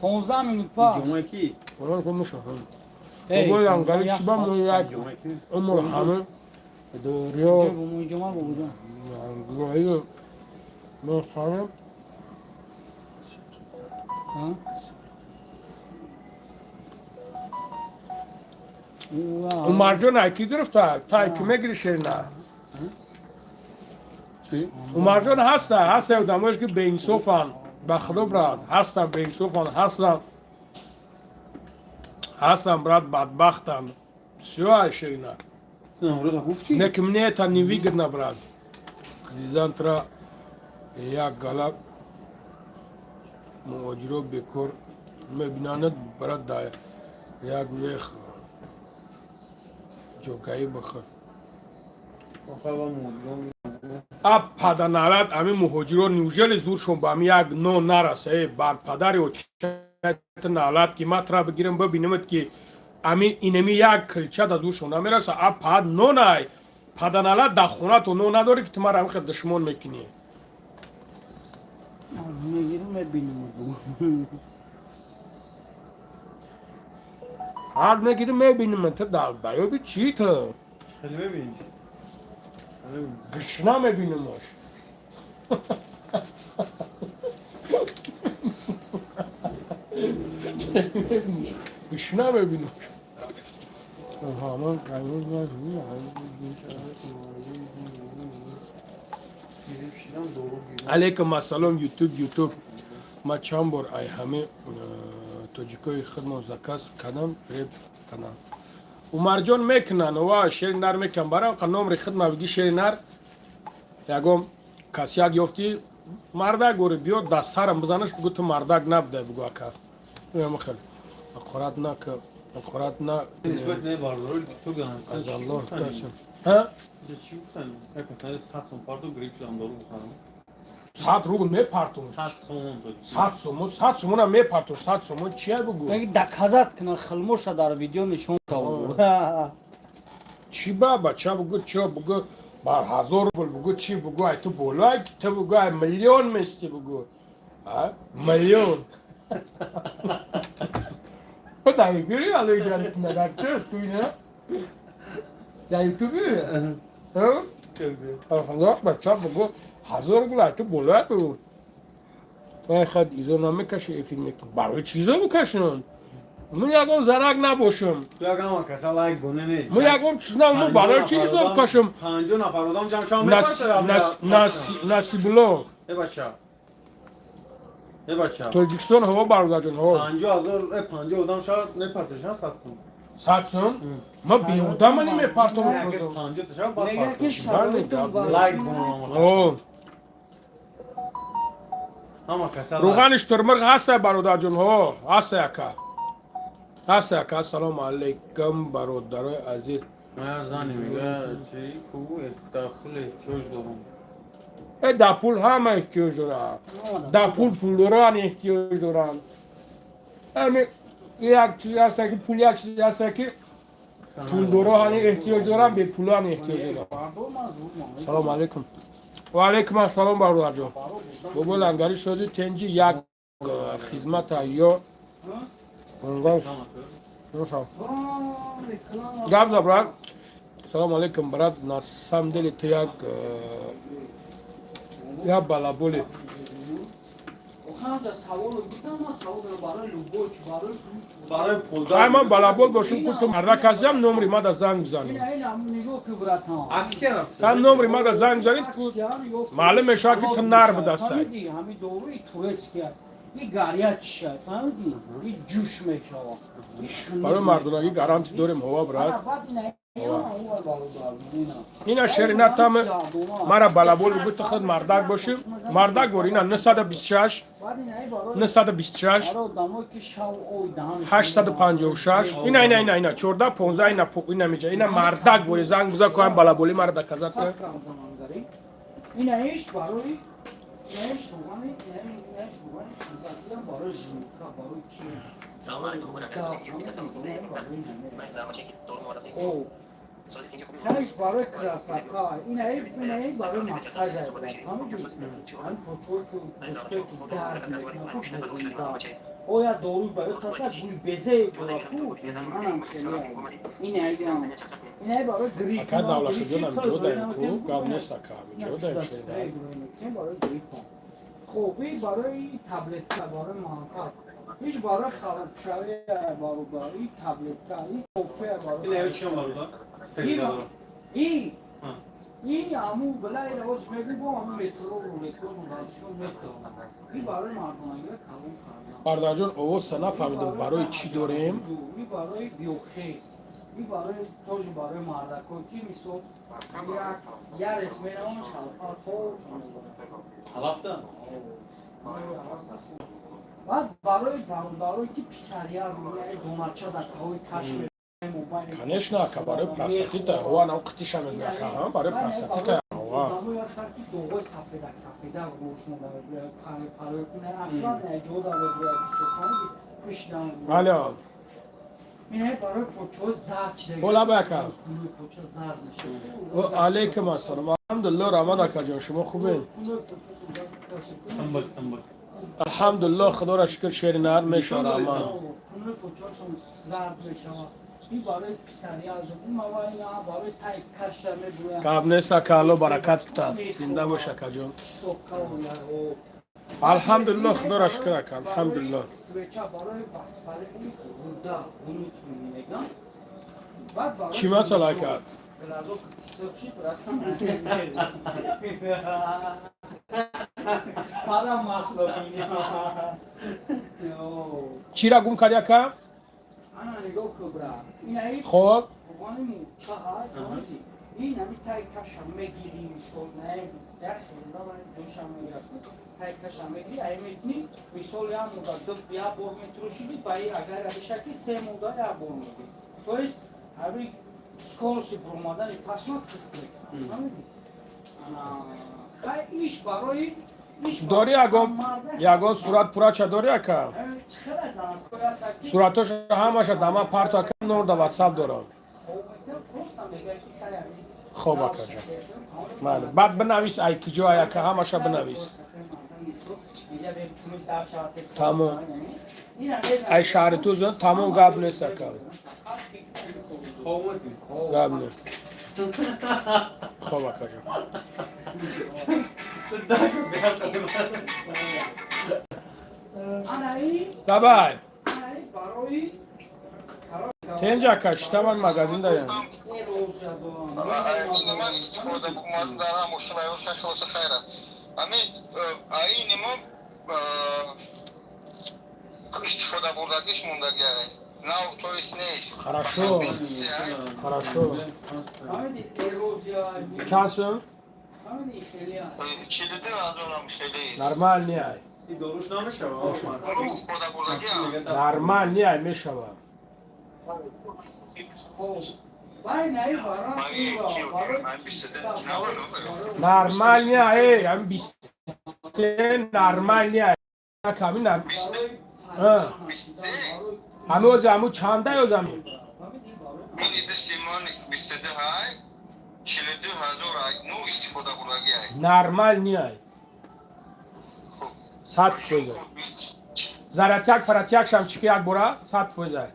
15 minut پس جمعه کی؟ اون که میشه ای، بابا هم 15 گلی چی با مو یک جمعه کی؟ عمر همه اینجا دوریا با جمعه بودم گوهی مخانم ها Umar Can aki درفته تا کی میگیری شیرنا Umar Can هسته و دموش که به انصافن به خدا براد هستن به انصافن هستن براد بدبختن بسیار شیرنا Sen orada gufti? نه که منه تا نیویگر نبراد زیزان ترا یک گلب مواجرو بکر مبینانت براد دای یک ویخ جوکایی بخور Baba muzlum. اب پدرنالد امی مهاجرو نیوژل زور شون با امی یک نو نرسه بر پدری و چت نالد که ما ترا بگیرم ببینمت که امی اینمی یک کلچه دا زور شون نمیرسه اب پد نو نای پدرنالد در خونه تو نو نداری که تمہارا هم خود دشمن میکنی میگیرم میبینم هر میگیری میبینم تو در بیابی چی تو Hadi bebeğim. Hadi گشنا میبینمش گشنا میبینمش من علیکم السلام یوتیوب ما چند بار ای همه توجیکای خدمت زکاس کردم ریب کنم عمر جان میکنن و شیر نر میکنن برام قنوم ری خدمت بگی شیر نر یکم کسیک یافتی مردک گوری بیار دست سرم بزنش بگو تو مردک نبده بگو اکا میگم خیلی اخورات نه که اخورات نه nispet ne var rol tu gan. از الله ترسم ها Çi utan. Yakın sen saat son parto grip lan doğru utan. ساعت رو میپرتون Saat son to. ساعت سومون هم میپرتون ساعت سومون چیه بگو میگه دکازات کنه خلموش در ویدیو نشون داد چی با چه بگو چه بگو بار هزار بگو چی بگو ای تو بولای تو بگو ای میلیون میستی بگو میلیون خدایی بیری علی جانت ندار چرس توی نه در یوتیوبی خدا بچه بگو هزار بگو تو بولای بگو من خود ایزو نمیکشه ای فیلم برای چیزا بکشنم من یکم زرق نباشم Tu yakama kasa like bone ne. من یکم چیز نمون برای چیزا بکشم 50 نفر آدم جمع شام می‌کنه. ناسیبلو ای بچا. ای بچا. تاجیکستان هوا برادر جان هوا 50000 50 آدم شاید نپرتشن ساتسون. ساتسون ما بیودا منی میپرتم Eğer روزو 50 تاشا بعد میگه که پرتش. شرایط Like bone. اوه Ama kasa like. روغنش ترمرغ هست برادر جان ها هست یکا سلام علیکم برادرای عزیز من زنی میگه چی کو داخل چوش دارم. در پول همه احتیاج دارن در پول دارن احتیاج دارن همین یک چیزی هست که پول یک چیزی هست که پول دارن احتیاج دارن به پول هم احتیاج دارن سلام علیکم و علیکم السلام برادر جان بابا لنگری سازی تنجی یک خدمت یا گاب زبران سلام علیکم برات ناسم دلی تو یک یا بالا بولی برای پول ای من بالا بول باشم که تو مردک هستم نمری ما در زنگ بزنیم عکسی رفت. هم نمری ما در زنگ بزنیم معلوم میشه که تو نر به دست هست همین دوروی تورسکیه این گاریه چیه فهمیدی؟ این جوش میشه برای مردونگی گارانتی داریم هوا برات اینا شیرینه تام مرا بالا بول بگو تو خود مردک باشیم مردک بور اینا 926 926 856 اینا 14 15 اینا میشه اینا مردک بوری زنگ بزن که هم بالا بولی مرا دکازات که اینا ایش باروی ایش روانی ایش روانی برای جوکا برای کی سلام علیکم من Знаешь, барой красота. Инай барой массаж. Ан почойки устойки дард. Оя дору барой таса гуй безе бараку. Инай барой грипп. Ака давлашаҷонам ҷодаем ку гап нест ака ҷодаем шеда. барой грипп. خب این برای تبلت برای مانکات هیچ برای خرابشوی برای تبلت این توفه برای این چی مارودا این امو بلای روز میگی با امو مترو مدرسون مترو این برای مردمانگی کلون کردن بردان جان اوستا نفهمیدم برای چی داریم این برای بیوخیز این برای توش برای مردکو کی میسو یا رسمه نمونش حلقا خوش حلفته بعد برای که پیسری از دومارچه در کهوی کشمیر موبایل конечно ака барои простатита ова нам қитиша мегака барои простатита ова дамои ҳастанд ки доғои сафедак рош мода парокуна аслан ҷода сухани кушдан алё ин барои почо зард бола бака почо зард мешавад ва алейкум ассалом алҳамдулилло рамад акаҷон шумо хубен самбак алҳамдулилло худоро шукр шери нард мешавад пули почошон зард мешавад ин барои писари аз мавайна барои тай кашта мебурад гап нест ака алло баракатута зинда бош акаҷон алҳамдулилло худоро шукр ака алҳамдулилло свеча барои баспали руда вунутун мегам чӣ масъала ака чира гум карди ака хоб این همی تای کشم میگیری میسول نه درخی جوشم میگرفت تای کشم میگیری ای میتونی میسول یا مدت یا بار میتروشیدی بایی اگر ابیشکی سه مدت یا بار میگیری تو است همی скорости промадани пашма систем. Иш барои дори ягон сурат пурача дори ака суратоша ҳамаша дама парту ака норда ватсап дорам хоб акаҷа майли баъд бинавис ай киҷо ай ака ҳамаша бинавис тамом ай шаҳри ту зон тамом гап нест ака гап нест хоб акаҷа давай тенҷа ка штаван магазин даям من استفاده بکنم دارم مشکل هایش خلاص خیره امی این ما استفاده بردگیش موندگی نه تویست نیست хорошо хорошо чанд сум چیلیده از اونم خیلی нормальный ай این داروش نمیشوه استفاده بردگی нормальный ай мешавам нормальный ай ам бисте нормальный ай камина ҳанӯз аму чанда ёзами این دستیمان 22 های 42000 ای نو استفاده بردگی ای нормальный ай 100%. Заратяк, паратяк, шамчики як бора, 100%.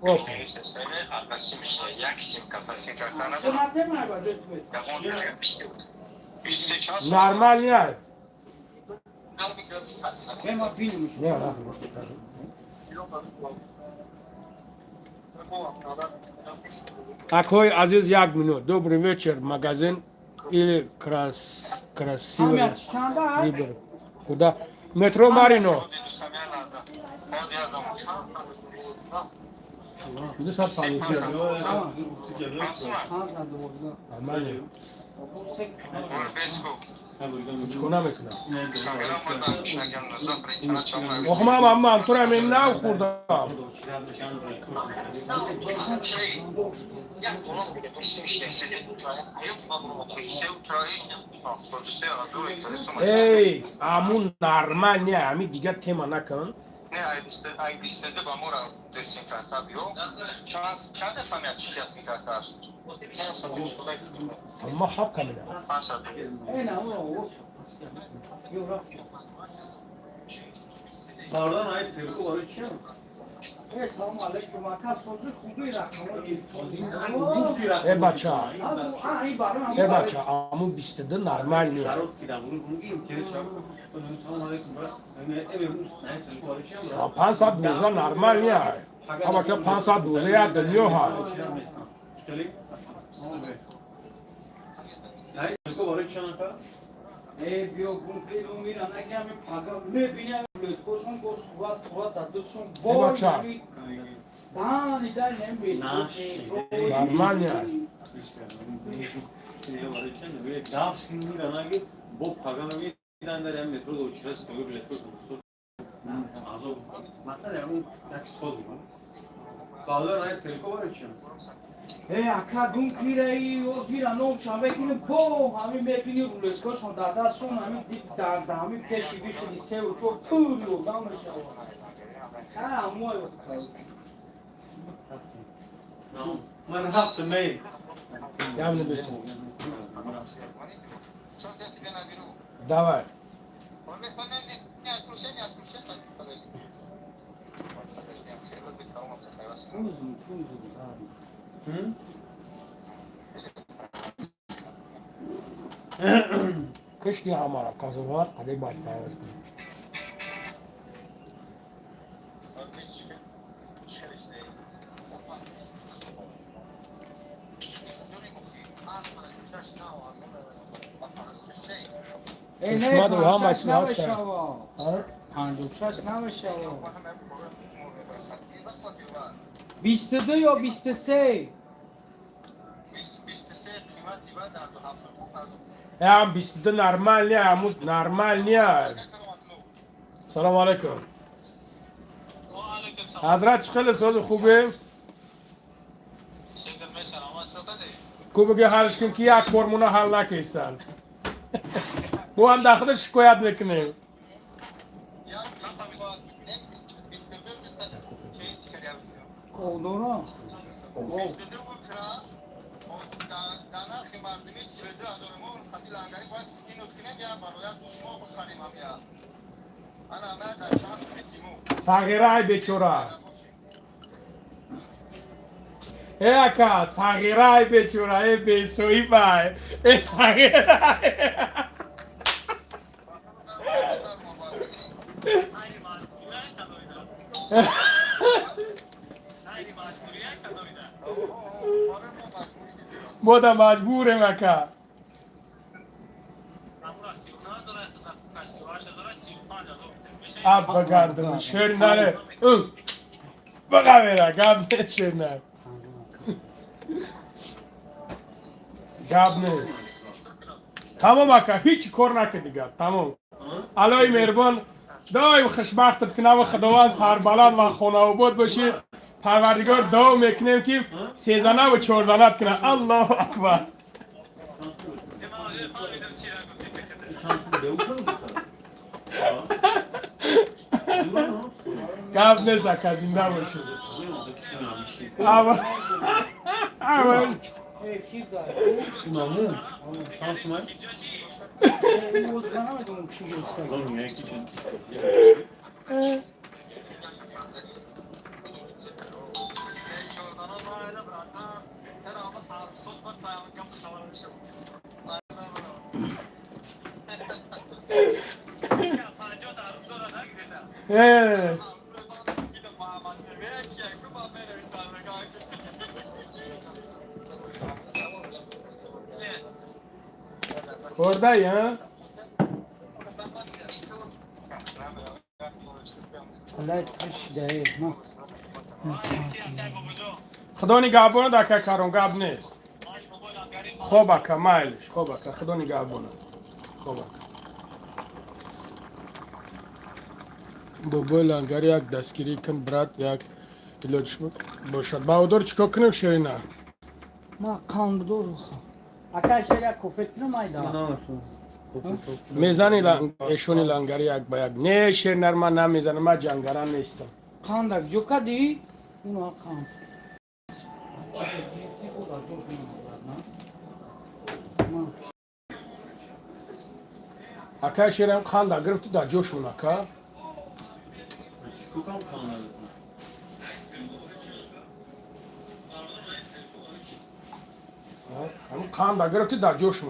Окей. Нормальный ай. Не, Такой азиз як минут. Добрый вечер, магазин или красивый выбор. Куда? Метро Марино. Иди сад полетел. Нормально. Чекуна метна. Охмам аммам, тура мен нав хурдам. Эй, амун нормальный, ами дига тема накан. نه ای بیسته با مورا دستین کرتا بیو چند فهمیت چی هستی کرتا اما حب کمیده اینا اون Sardan ay sevgi var için. سلام علیکم اکا سوزی خوبی رقم ای بچه ها این برام ای بچه ها امون بیستده نرمال نیه Sarot kida bunu imtiyaz şap. Selam aleyküm. Evet, ay sevgi var için. 5 ساعت دوزه نرمال نیه اما بچه 5 ساعت دوزه یا دنیا ها Ay sevgi var için aka. بیو بون پیلو میرن اگه همین پاگا میبینم لکوشون کو سوات دادشون بای دانی در نمیبینی نرمال نیه Ne var için böyle gafsın bir ana git. Bu paganı bir gidenler hem metroda uçuyor, stoğu bile tutuyor. Azo. Mesela yani tak söz mü? Kallar ay sevgi var için. اکا دون کیرایی اوز میرن اون شبه کنه با همین میبینی رو لکوشون دادشون همین دید درد همین کشی بیشتری سه و چور توری و دامش هموی من هفت می. یعنی بسیم давай кышки हमारा казуват аде бать пайваз кунем نه دو هم پنجوشش اصلا نبشه هستن. آقا پنجوشش نبشه آقا 22 یا 23 هم بیستده نرمال نیه همون نرمال نیه سلام علیکم حضرت چخیل سوز خوبه؟ کو بگه حالش کن که یک فرمونه حل نکیستن بو هم داخل شکایت میکنیم Oğluna. صغیره ای بیچوره ای اکا صغیره ای بیچوره ای بیسوی بای ای صغیره ما da مجبوریم اکا اب بگردم شیر نره بگا میره گاب نیست شیر نره گاب نیست تمام اکا هیچ کار نکن دیگه تمام علای مهربان دایم خوشبختت کنم و خداوند سربلند و خانه آباد باشی پروردگار دعا میکنیم که 13 و 14 کنه الله اکبر گاب نیست اکا زنده باشی اول Mamu. Şans mı? Uzmanamadım şu göster. Oğlum ya için. Oradayım ha. Allah etmiş değil. Ne? خدا نگهبانه دکه کارون گاب نیست خوب اکا مایلش خوب اکا خدا نگهبانه خوب اکا دوبای لنگری یک دستگیری کن برات یک ایلاج باشد باودار چکا کنیم شیرینه ما کاندور. Arkadaşlar ya kofetli mayda. Ne olsun? میزنی ایشونی لنگری یک به یک نه شیر من نمیزنم من جنگران نیستم Kandak jokadi. Una kan. اکا شیرم خانده گرفتی در جوشون اکا Şukan kanalı. همون خانده گرفتی در جوشون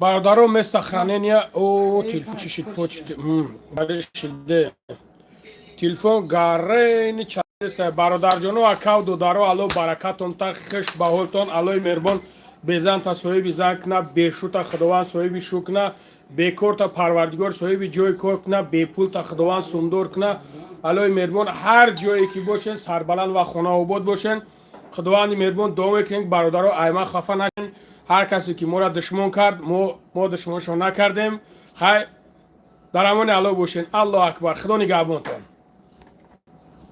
برادرو مثل خرانینیا او تلفون چشید پوچت برشده تلفون گاره چه برادر جانو اکاو دو دارو الو برکاتون تا خش باهولتون الوی مربون بزن تا صاحب زنکنا بیشو تا خدوان صاحب شوکنا بیکور تا پروردگار صاحب جوی کوکنا بی پول تا خدوان سومدور کنا الوی مربون هر جایی که باشن سربلند و خونه آباد باشن خداوند مربون دوم کنگ برادرو ایما خفه نشن هر کسی که ما را دشمن کرد ما دشمنشون نکردیم خیر در امان الله باشین الله اکبر خدا نگهبانتون